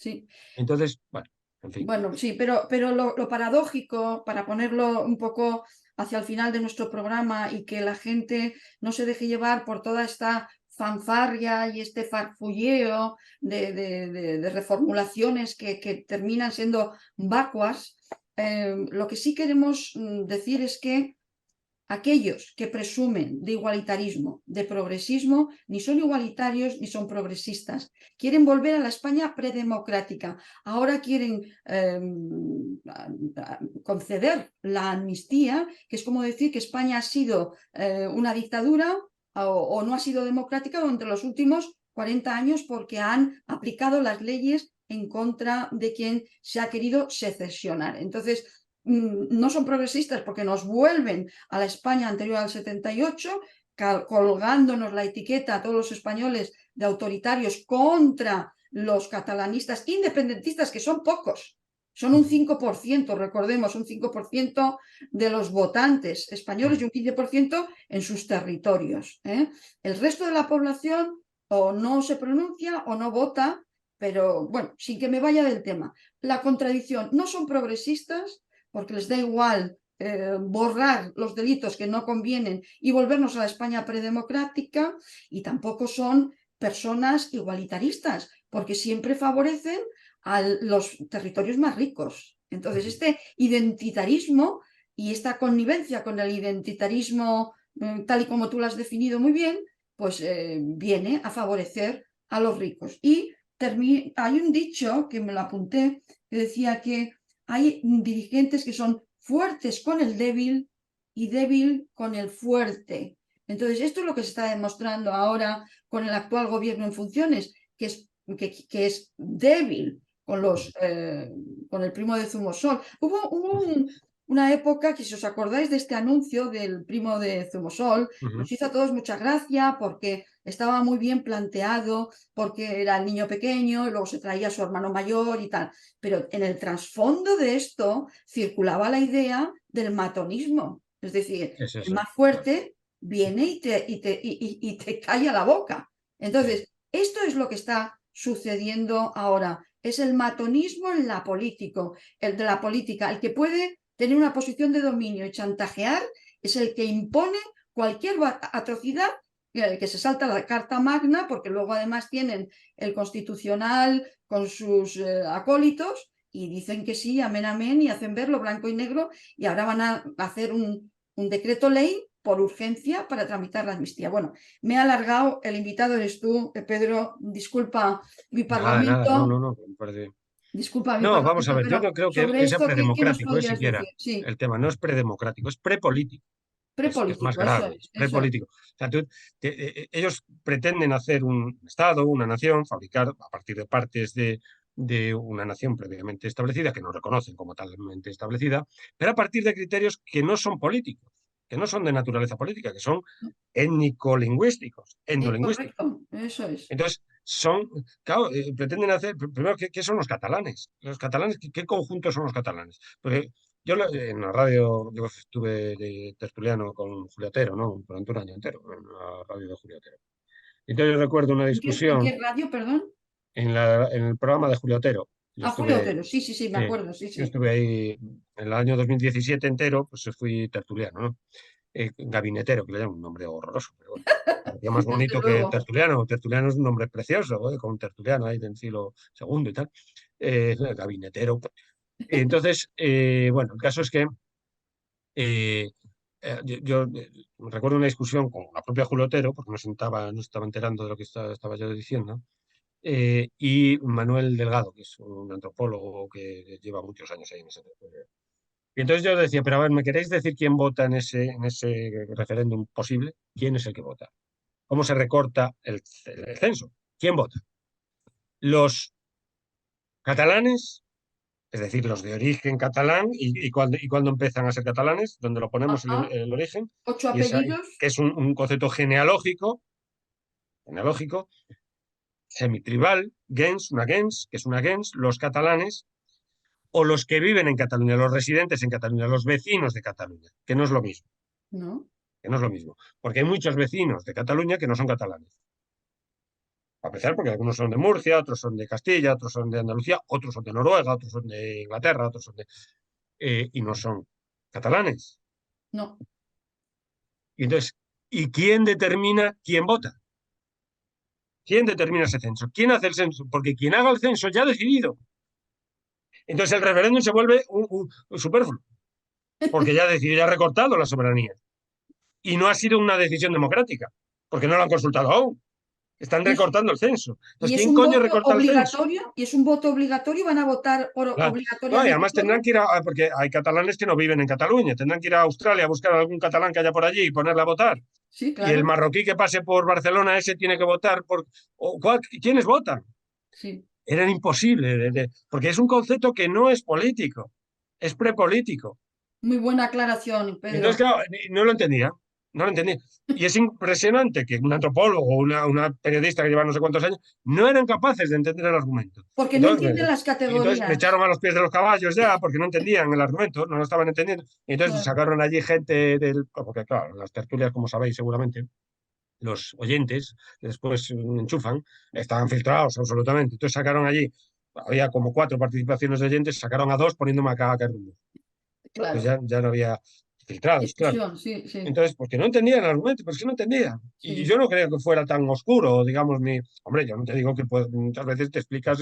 sí. Entonces, bueno, en fin. Bueno, sí, pero lo paradójico, para ponerlo un poco hacia el final de nuestro programa y que la gente no se deje llevar por toda esta fanfarria y este farfulleo de reformulaciones que terminan siendo vacuas, lo que sí queremos decir es que aquellos que presumen de igualitarismo, de progresismo, ni son igualitarios ni son progresistas. Quieren volver a la España predemocrática. Ahora quieren conceder la amnistía, que es como decir que España ha sido una dictadura o no ha sido democrática durante los últimos 40 años porque han aplicado las leyes en contra de quien se ha querido secesionar. Entonces, no son progresistas porque nos vuelven a la España anterior al 78, colgándonos la etiqueta a todos los españoles de autoritarios contra los catalanistas independentistas, que son pocos. Son un 5%, recordemos, un 5% de los votantes españoles y un 15% en sus territorios. El resto de la población o no se pronuncia o no vota, pero bueno, sin que me vaya del tema. La contradicción, no son progresistas porque les da igual borrar los delitos que no convienen y volvernos a la España predemocrática, y tampoco son personas igualitaristas porque siempre favorecen a los territorios más ricos. Entonces, este identitarismo y esta connivencia con el identitarismo, tal y como tú lo has definido muy bien, pues viene a favorecer a los ricos. Y hay un dicho que me lo apunté, que decía que hay dirigentes que son fuertes con el débil y débil con el fuerte. Entonces, esto es lo que se está demostrando ahora con el actual gobierno en funciones, que es débil con el primo de Zumosol. Hubo una época que, si os acordáis de este anuncio del primo de Zumosol, nos hizo a todos mucha gracia porque estaba muy bien planteado, porque era el niño pequeño y luego se traía a su hermano mayor y tal. Pero en el trasfondo de esto circulaba la idea del matonismo. Es decir, el más fuerte viene y te calla la boca. Entonces, esto es lo que está sucediendo ahora. Es el matonismo en la política. El de la política, el que puede tener una posición de dominio y chantajear, es el que impone cualquier atrocidad, que se salta la Carta Magna, porque luego además tienen el Constitucional con sus acólitos y dicen que sí, amén, amén, y hacen verlo blanco y negro, y ahora van a hacer un decreto ley por urgencia para tramitar la amnistía. Bueno, me he alargado, el invitado eres tú, Pedro, disculpa mi parlamento. Nada, no, me parece. Disculpa mi No, parlamento, vamos a ver, yo pero no creo que sobre sea esto, ¿qué nos predemocrático, podrías siquiera. decir? Sí, El tema no es predemocrático, es prepolítico. Es más prepolítico, eso grave, es, es eso es. prepolítico. O sea, ellos pretenden hacer un Estado, una nación, fabricar a partir de partes de una nación previamente establecida, que no reconocen como talmente establecida, pero a partir de criterios que no son políticos, que no son de naturaleza política, que son étnico-lingüísticos, endolingüísticos. Correcto, eso es. Entonces, claro, pretenden hacer, primero, ¿qué son los catalanes? Los catalanes, ¿qué conjunto son los catalanes? Porque yo en la radio, yo estuve de tertuliano con Julio Otero, ¿no? Durante un año entero, en la radio de Julio Otero. Entonces yo recuerdo una En discusión qué radio, perdón? en el programa de Julio Otero. Yo Julio estuve, Otero, sí, me acuerdo, sí, yo sí. estuve ahí en el año 2017 entero, pues fui tertuliano, ¿no? Gabinetero, que le llaman un nombre horroroso, pero bueno. Parecía más Desde bonito que luego. Tertuliano. Tertuliano es un nombre precioso, ¿eh? Con Tertuliano ahí del siglo II y tal. Gabinetero. Entonces, bueno, el caso es que eh, yo recuerdo una discusión con la propia Julio Otero, porque no estaba enterando de lo que estaba yo diciendo, y Manuel Delgado, que es un antropólogo que lleva muchos años ahí en ese territorio. Y entonces yo decía, pero a ver, ¿me queréis decir quién vota en ese referéndum posible? ¿Quién es el que vota? ¿Cómo se recorta el censo? ¿Quién vota? Los catalanes, es decir, los de origen catalán, y cuando empiezan a ser catalanes, donde lo ponemos Ajá. el origen, 8 que apellidos. es un concepto genealógico, semitribal, una gens, que es una gens, los catalanes, o los que viven en Cataluña, los residentes en Cataluña, los vecinos de Cataluña, que no es lo mismo, No, que no es lo mismo, porque hay muchos vecinos de Cataluña que no son catalanes. A pesar, porque algunos son de Murcia, otros son de Castilla, otros son de Andalucía, otros son de Noruega, otros son de Inglaterra, otros son de... y no son catalanes. no, Y entonces, ¿y quién determina quién vota? ¿Quién determina ese censo? ¿Quién hace el censo? Porque quien haga el censo ya ha decidido. Entonces el referéndum se vuelve un superfluo, porque ya ha decidido, ya ha recortado la soberanía. y no ha sido una decisión democrática, porque no lo han consultado aún. Están Y es, recortando el censo. y Entonces, es ¿quién un coño voto recorta el censo? obligatorio, y es un voto obligatorio, van a votar Claro. No, y obligatoriamente además tendrán todos. que ir porque hay catalanes que no viven en Cataluña, tendrán que ir a Australia a buscar a algún catalán que haya por allí y ponerle a votar. Sí, Y el claro, marroquí que pase por Barcelona, ese tiene que votar por... ¿Quiénes votan? sí. Era imposible, porque es un concepto que no es político, es prepolítico. Muy buena aclaración, Y entonces, Pedro. claro, no lo entendía, no lo entendía. Y es impresionante que un antropólogo o una periodista que lleva no sé cuántos años no eran capaces de entender el argumento. Porque no entienden Entonces, las entonces me echaron categorías. a los pies de los caballos ya porque no entendían el argumento, no lo estaban entendiendo. Y entonces Claro. sacaron allí gente del... Porque claro, en las tertulias, como sabéis seguramente, los oyentes después enchufan, estaban filtrados absolutamente. Entonces sacaron allí, había como 4 participaciones de oyentes, sacaron a 2 poniéndome a cada carril. Pues Claro. ya no había filtrados, claro. Discusión, sí, sí, Entonces, porque no entendían el argumento, pues que no entendían. Y sí. yo no creo que fuera tan oscuro, digamos, mi... Hombre, yo no te digo que muchas veces te explicas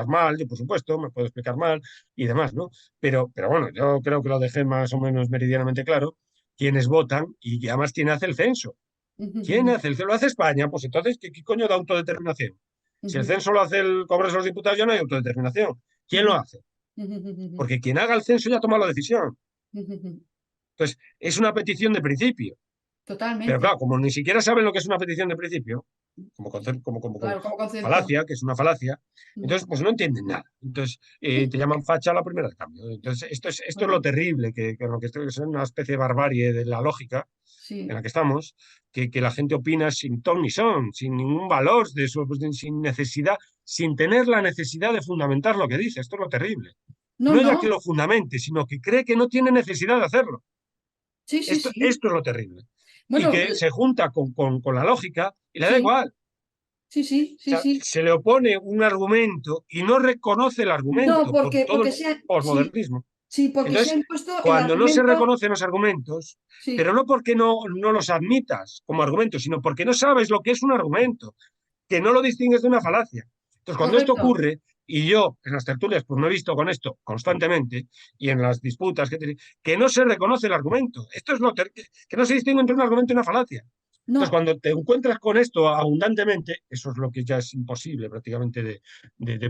mal, yo por supuesto, me puedo explicar mal y demás, ¿no? Pero bueno, yo creo que lo dejé más o menos meridianamente claro, quienes votan y además quién hace el censo. ¿Quién hace el censo? ¿Lo hace España? Pues entonces, ¿qué coño de autodeterminación? Si el censo lo hace el Congreso de los Diputados, ya no hay autodeterminación. ¿Quién lo hace? Porque quien haga el censo ya toma la decisión. Entonces, es una petición de principio. Pero Totalmente. claro, como ni siquiera saben lo que es una petición de principio, como, como Claro, como concepto. falacia, que es una falacia, entonces pues no entienden nada. Entonces Sí, te llaman facha a la primera de cambio. Entonces esto es lo bueno, terrible, que lo que es una especie de barbarie de la lógica en sí. la que estamos, que la gente opina sin ton ni son, sin ningún valor, sin necesidad, sin tener la necesidad de fundamentar lo que dice. Esto es lo terrible. No, No ya que no. lo fundamente, sino que cree que no tiene necesidad de hacerlo. Sí, sí, sí. Esto es lo terrible. Y Bueno, que se junta con la lógica y le da sí, igual. sí, sí, O sí, sea, sí. se le opone un argumento y no reconoce el No, argumento por porque, todo el sí, posmodernismo. sí, porque se ha Entonces, impuesto el cuando no se argumento. reconocen los argumentos, pero Sí, no porque no los admitas como argumentos, sino porque no sabes lo que es un argumento, que no lo distingues de una falacia. Entonces, cuando esto correcto. ocurre, y yo en las tertulias pues me he visto con esto constantemente, y en las disputas que no se reconoce el argumento. Esto es que no se distingue entre un argumento y una falacia. Entonces, No. cuando te encuentras con esto abundantemente, eso es lo que ya es imposible prácticamente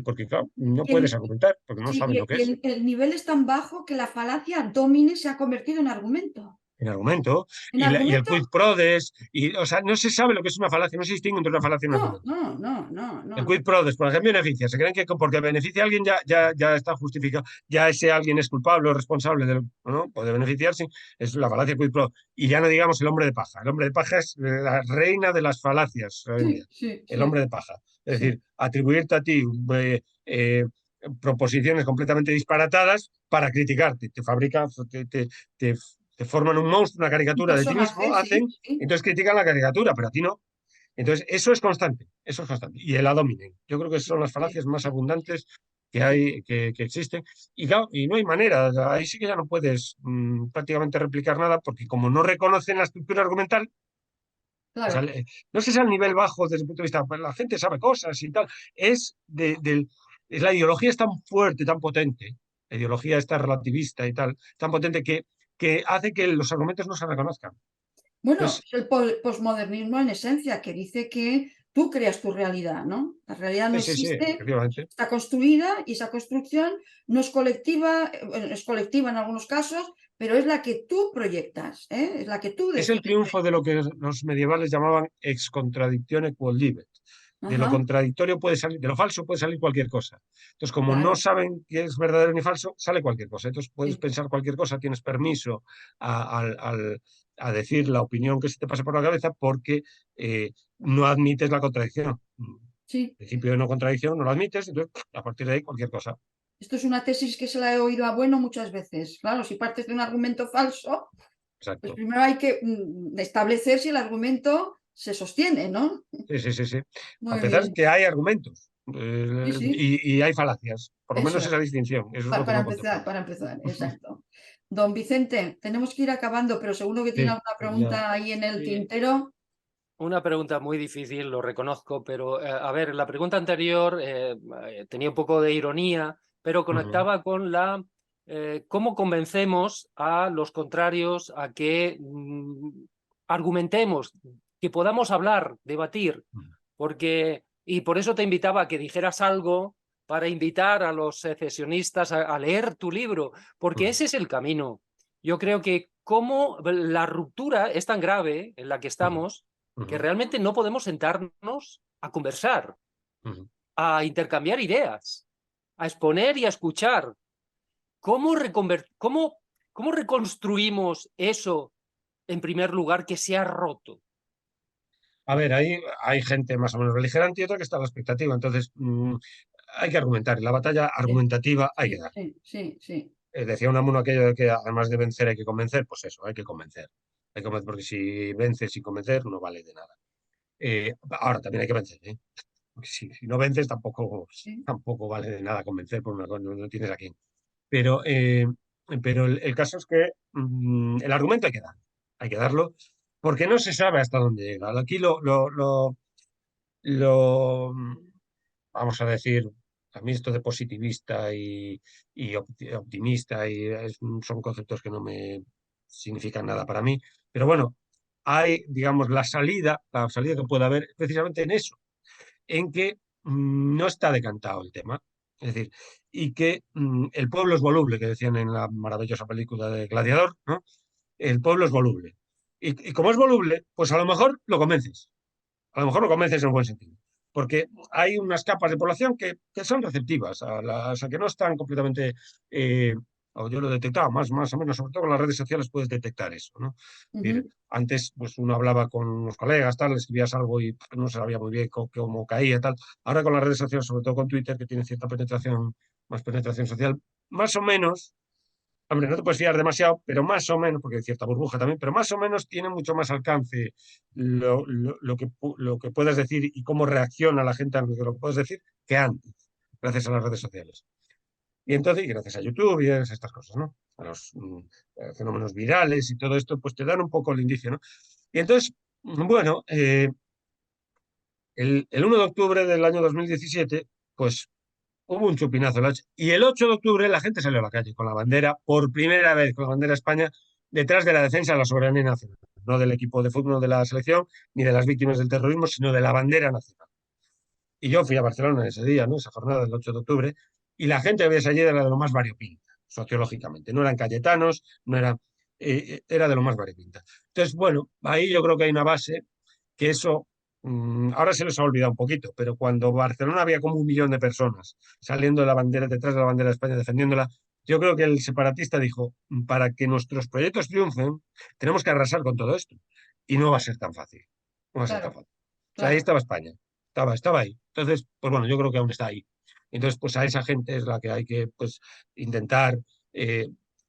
porque claro, no Y puedes el, argumentar, porque no sí, sabes lo que y es. el nivel es tan bajo que la falacia domine se ha convertido en argumento. En argumento, En y el argumento, quid pro des, o sea, no se sabe lo que es una falacia, no se distingue entre una falacia y un no, argumento. no, no, no, El no, quid no. pro des, por ejemplo, beneficia. Se creen que porque beneficia a alguien ya está justificado, ya ese alguien es culpable o responsable de ¿no? Puede beneficiarse, es la falacia quid pro. Y ya no digamos el hombre de paja. El hombre de paja es la reina de las falacias hoy en día. Sí, sí, El sí, hombre de paja. Es sí. decir, atribuirte a ti proposiciones completamente disparatadas para criticarte. Te fabrica, te, te forman un monstruo, una Un caricatura de ti mismo, personaje, hacen, sí, sí. entonces critican la caricatura, pero a ti no. Entonces, eso es constante, eso es constante. Y el ad hominem. Yo creo que son las Sí, falacias más sí, abundantes que sí. hay, que existen. Y, claro, y no hay manera, ahí sí que ya no puedes prácticamente replicar nada, porque como no reconocen la estructura argumental, o sea, Claro. no sé si es al nivel bajo desde el punto de vista, pues la gente sabe cosas y tal, la ideología es tan fuerte, tan potente, la ideología está relativista y tal, tan potente que hace que los argumentos no se reconozcan. Bueno, Entonces, es el posmodernismo en esencia, que dice que tú creas tu realidad, ¿no? La realidad no sí, existe, efectivamente. está construida y esa construcción no es colectiva, bueno, es colectiva en algunos casos, pero es la que tú proyectas, ¿eh? Es la que tú Es el decides. triunfo de lo que los medievales llamaban ex contradictione quod libet. De lo Ajá, contradictorio puede salir, de lo falso puede salir cualquier cosa. Entonces, como no claro, saben qué es verdadero ni falso, sale cualquier cosa. Entonces, puedes sí, pensar cualquier cosa, tienes permiso a decir la opinión que se te pase por la cabeza porque no admites la contradicción. sí. Principio de no contradicción, no lo admites, entonces, a partir de ahí, cualquier cosa. Esto es una tesis que se la he oído a Bueno muchas veces. Claro, si partes de un argumento falso, pues Exacto. primero hay que establecer si el argumento se sostiene, ¿no? Sí, sí, sí, sí. A Muy pesar bien. que hay argumentos Sí, sí, y hay falacias, por lo eso menos es. esa distinción, eso es lo que no contemplan. Para empezar, exacto. Don Vicente, tenemos que ir acabando, pero seguro que tiene Sí, alguna ya. pregunta ahí en el Sí, tintero. una pregunta muy difícil, lo reconozco, pero a ver, la pregunta anterior tenía un poco de ironía, pero Ujú. conectaba con cómo convencemos a los contrarios a que argumentemos, que podamos hablar, debatir, y por eso te invitaba a que dijeras algo para invitar a los secesionistas a leer tu libro, porque ese es el camino. Yo creo que como la ruptura es tan grave en la que estamos, que realmente no podemos sentarnos a conversar, a intercambiar ideas, a exponer y a escuchar. ¿Cómo reconstruimos eso, en primer lugar, que se ha roto? A ver, ahí hay gente más o menos beligerante y otra que está a la expectativa. Entonces, hay que argumentar. La batalla Sí, argumentativa hay que sí, dar. sí, sí, sí. Decía Unamuno aquello de que además de vencer hay que convencer, pues eso, hay que convencer. Hay que convencer porque si vences sin convencer no vale de nada. Ahora también hay que vencer, ¿eh? Porque si no vences Sí. tampoco vale de nada convencer por una cosa, no tienes a quién. Pero el caso es que el argumento hay que darlo, porque no se sabe hasta dónde llega. Aquí lo, vamos a decir, a mí esto de positivista y optimista son conceptos que no me significan nada para mí, pero bueno, hay, digamos, la salida que puede haber precisamente en eso, en que no está decantado el tema. Es decir, y que el pueblo es voluble, que decían en la maravillosa película de Gladiador, ¿no? El pueblo es voluble. Y como es voluble, pues a lo mejor lo convences. A lo mejor lo convences en buen sentido. Porque hay unas capas de población que son receptivas, o sea, que no están completamente, o yo lo he detectado más o menos, sobre todo con las redes sociales puedes detectar eso, ¿no? Es decir, Ujú. antes pues uno hablaba con unos colegas, tal, escribías algo y no se sabía muy bien cómo caía, tal. Ahora con las redes sociales, sobre todo con Twitter, que tiene cierta penetración, más penetración social, más o menos. Hombre, no te puedes fiar demasiado, pero más o menos, porque hay cierta burbuja también, pero más o menos tiene mucho más alcance lo que puedas decir y cómo reacciona la gente a lo que puedes decir que antes, gracias a las redes sociales. Y entonces, y gracias a YouTube y a estas cosas, ¿no? A los fenómenos virales y todo esto, pues te dan un poco el indicio, ¿no? Y entonces, bueno, el 1 de octubre del año 2017, pues hubo un chupinazo. Y el 8 de octubre la gente salió a la calle con la bandera, por primera vez con la bandera de España, detrás de la defensa de la soberanía nacional. No del equipo de fútbol de la selección, ni de las víctimas del terrorismo, sino de la bandera nacional. Y yo fui a Barcelona ese día, ¿no? Esa jornada del 8 de octubre, y la gente que había allí era de lo más variopinta, sociológicamente. No eran cayetanos, no era, era de lo más variopinta. Entonces, bueno, ahí yo creo que hay una base que eso ahora se les ha olvidado un poquito, pero cuando Barcelona había como 1 millón de personas saliendo de la bandera, detrás de la bandera de España, defendiéndola, yo creo que el separatista dijo, para que nuestros proyectos triunfen, tenemos que arrasar con todo esto. Y no va a ser tan fácil. No va a ser tan Claro, fácil. O sea, ahí claro. estaba España. Estaba ahí. Entonces, pues bueno, yo creo que aún está ahí. Entonces, pues a esa gente es la que hay que pues, intentar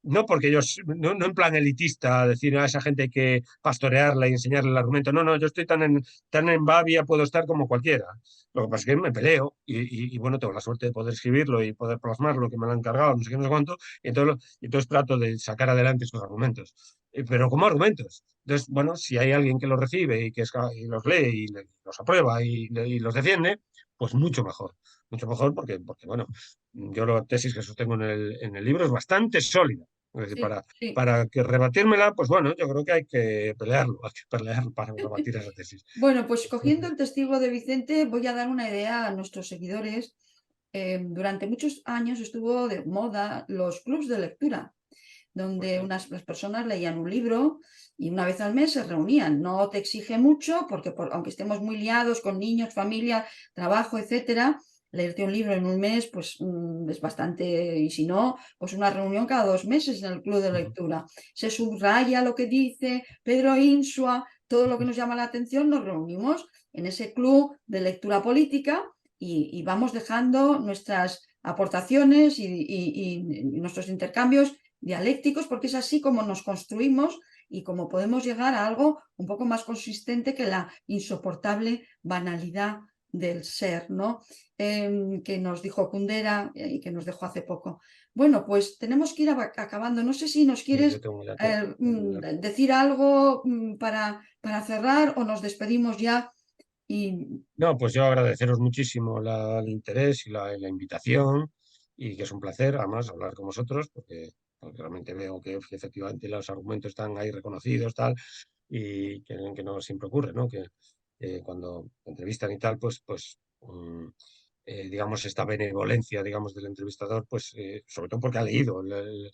no porque ellos, no en plan elitista, decir a esa gente hay que pastorearla y enseñarle el argumento. No, no, yo estoy tan en babia, puedo estar como cualquiera. Lo que pasa es que me peleo y bueno, tengo la suerte de poder escribirlo y poder plasmarlo, que me lo han encargado, no sé qué, no sé cuánto, y entonces trato de sacar adelante esos argumentos. Pero como argumentos. Entonces, bueno, si hay alguien que los recibe y los lee y los aprueba y los defiende, pues mucho mejor. Mucho mejor porque bueno, yo la tesis que sostengo en el libro es bastante sólida. Es decir, Sí, sí. para que rebatírmela, pues bueno, yo creo que hay que pelearlo para rebatir esa tesis. Bueno, pues cogiendo el testigo de Vicente, voy a dar una idea a nuestros seguidores. Durante muchos años estuvo de moda los clubs de lectura, donde las personas leían un libro y una vez al mes se reunían. No te exige mucho, porque aunque estemos muy liados con niños, familia, trabajo, etcétera, leerte un libro en un mes, pues es bastante, y si no, pues una reunión cada 2 meses en el club de lectura. Se subraya lo que dice Pedro Insua, todo lo que nos llama la atención, nos reunimos en ese club de lectura política y vamos dejando nuestras aportaciones y nuestros intercambios dialécticos, porque es así como nos construimos y como podemos llegar a algo un poco más consistente que la insoportable banalidad del ser, ¿no? Que nos dijo Kundera y que nos dejó hace poco. Bueno, pues tenemos que ir acabando. No sé si nos Sí, yo quieres tengo muy harto. decir algo para cerrar o nos despedimos ya y No, pues yo agradeceros muchísimo el interés y la invitación y que es un placer, además, hablar con vosotros porque realmente veo que efectivamente los argumentos están ahí reconocidos, tal, y que no siempre ocurre, ¿no? Que cuando entrevistan y tal, digamos, esta benevolencia, digamos, del entrevistador, sobre todo porque ha leído el-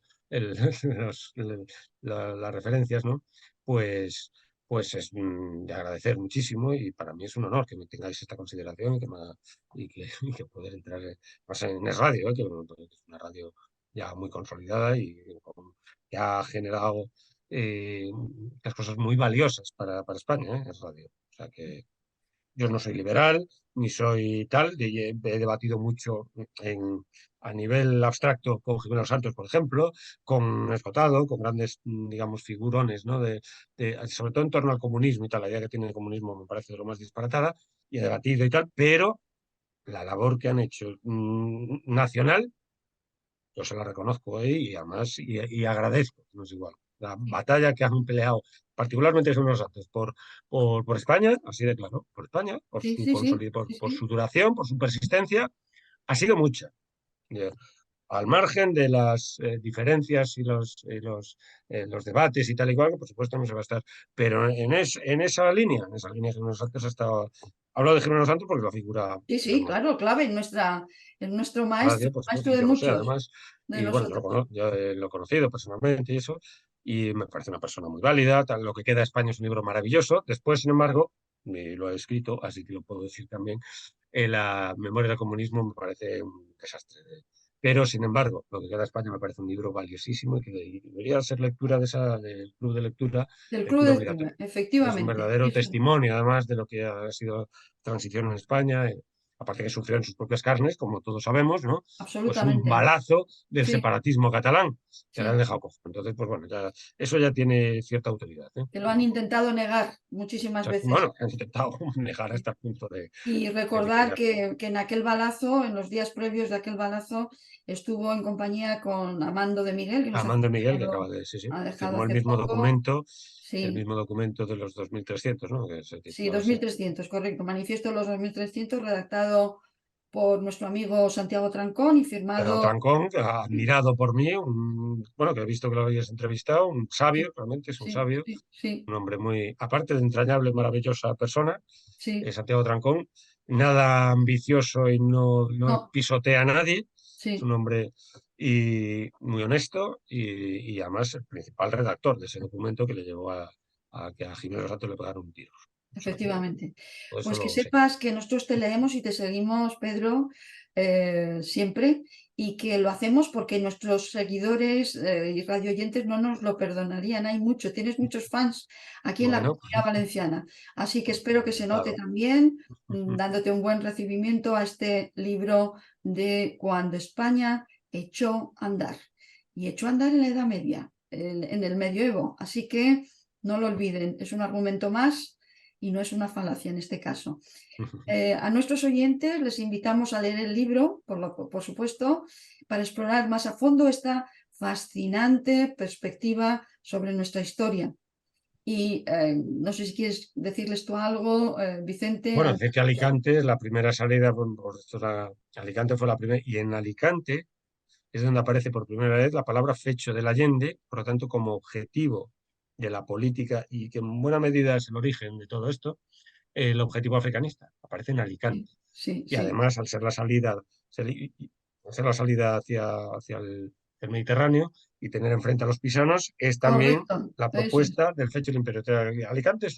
las referencias, ¿no? Pues, pues es de agradecer muchísimo y para mí es un honor que me tengáis esta consideración y que poder entrar más en Es Radio, que es una radio ya muy consolidada que ha generado unas cosas muy valiosas para España, Es Radio. O sea que yo no soy liberal, ni soy tal, he debatido mucho a nivel abstracto con Jiménez Santos, por ejemplo, con Escotado, con grandes, digamos, figurones, ¿no? Sobre todo en torno al comunismo y tal, la idea que tiene el comunismo me parece de lo más disparatada, y he debatido y tal, pero la labor que han hecho nacional, yo se la reconozco y además y agradezco, no es igual. La batalla que han peleado, particularmente Jiménez Santos, por España, así de claro, por España, por Sí, su sí, sí, sí, por sí. su duración, por su persistencia, ha sido mucha. Eh, Al margen de las diferencias y los debates y tal y cual, que por supuesto no se va a estar. Pero en esa línea Jiménez Santos ha estado. Hablo de Jiménez Santos porque la figura, Sí, sí, digamos, claro, clave en nuestro radio, por maestro supuesto, de yo lo sé, muchos además, de y bueno, nosotros. yo lo he conocido personalmente y eso, y me parece una persona muy válida, lo que queda de España es un libro maravilloso. Después, sin embargo, lo he escrito, así que lo puedo decir también, la memoria del comunismo me parece un desastre. Pero, sin embargo, lo que queda de España me parece un libro valiosísimo y que debería ser lectura del club de lectura, Del Club lectura de Lectura, obligatoria. Es un efectivamente. verdadero Sí, sí, testimonio, además, de lo que ha sido transición en España, aparte que sufrió en sus propias carnes, como todos sabemos, ¿no? Pues un absolutamente. balazo del Sí, separatismo catalán, que le han sí. dejado cojo. Entonces, pues bueno, eso ya tiene cierta autoridad, ¿eh? Que lo han intentado negar muchísimas veces. Bueno, han intentado negar hasta el punto Y de recordar liquidar. que en aquel balazo, en los días previos de aquel balazo, estuvo en compañía con Amando de Miguel, que nos Armando Miguel, que acaba de, sí, sí, ha dejado firmó hace poco. el Sí, mismo documento de los 2300, ¿no? Que se sí, titulaba así. 2300, correcto. Manifiesto de los 2300, redactado por nuestro amigo Santiago Trancón y Pedro firmado. Trancón, Sí, admirado por mí, bueno, que he visto que lo habías entrevistado, un sabio, sí, realmente es un sí, sabio, sí, sí, un hombre muy, aparte de entrañable, maravillosa persona, sí. Santiago Trancón, nada ambicioso y no No, pisotea a nadie, es un sí. hombre muy honesto y además el principal redactor de ese documento que le llevó a que a Jiménez Santos le pegara un tiro. O sea que Efectivamente. todo eso Pues que lo sé. sepas que nosotros te leemos y te seguimos, Pedro, siempre, y que lo hacemos porque nuestros seguidores y radioyentes no nos lo perdonarían. Tienes muchos fans aquí en la Bueno, Comunidad Valenciana. Así que pues espero que se note encantado. también, dándote un buen recibimiento a este libro de Cuando España echó a andar. Y echó a andar en la Edad Media, en el medioevo. Así que no lo olviden, es un argumento más y no es una falacia en este caso. A nuestros oyentes les invitamos a leer el libro, por supuesto, para explorar más a fondo esta fascinante perspectiva sobre nuestra historia. Y no sé si quieres decirles tú algo, Vicente. Bueno, decir que Alicante es la primera salida, Alicante fue la primera, y en Alicante es donde aparece por primera vez la palabra fecho del Allende, por lo tanto, como objetivo de la política y que en buena medida es el origen de todo esto, el objetivo africanista. Aparece en Sí, Alicante. sí, Y sí. además, al ser la salida hacia el Mediterráneo y tener enfrente a los pisanos, es también Correcto. la Eso es. propuesta del fecho del imperio. Alicante es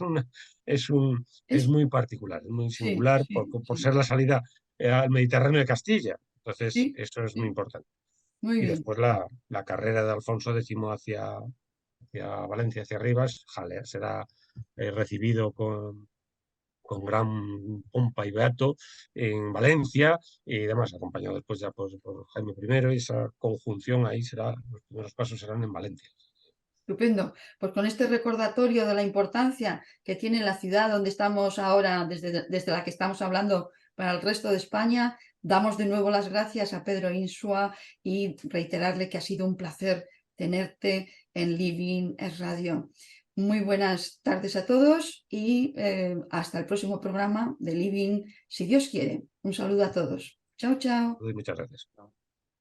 Es- muy particular, es muy sí, singular sí, por sí, ser la salida al Mediterráneo de Castilla. Entonces, sí, eso es muy sí. importante. Muy Y bien. después la carrera de Alfonso X hacia Valencia, hacia Rivas, será recibido con gran pompa y beato en Valencia y demás, acompañado después ya por Jaime I, y esa conjunción ahí los primeros pasos serán en Valencia. Estupendo. Pues con este recordatorio de la importancia que tiene la ciudad donde estamos ahora, desde la que estamos hablando para el resto de España, damos de nuevo las gracias a Pedro Insua y reiterarle que ha sido un placer tenerte en Living es Radio. Muy buenas tardes a todos y hasta el próximo programa de Living, si Dios quiere. Un saludo a todos. Chao, chao. Muchas gracias.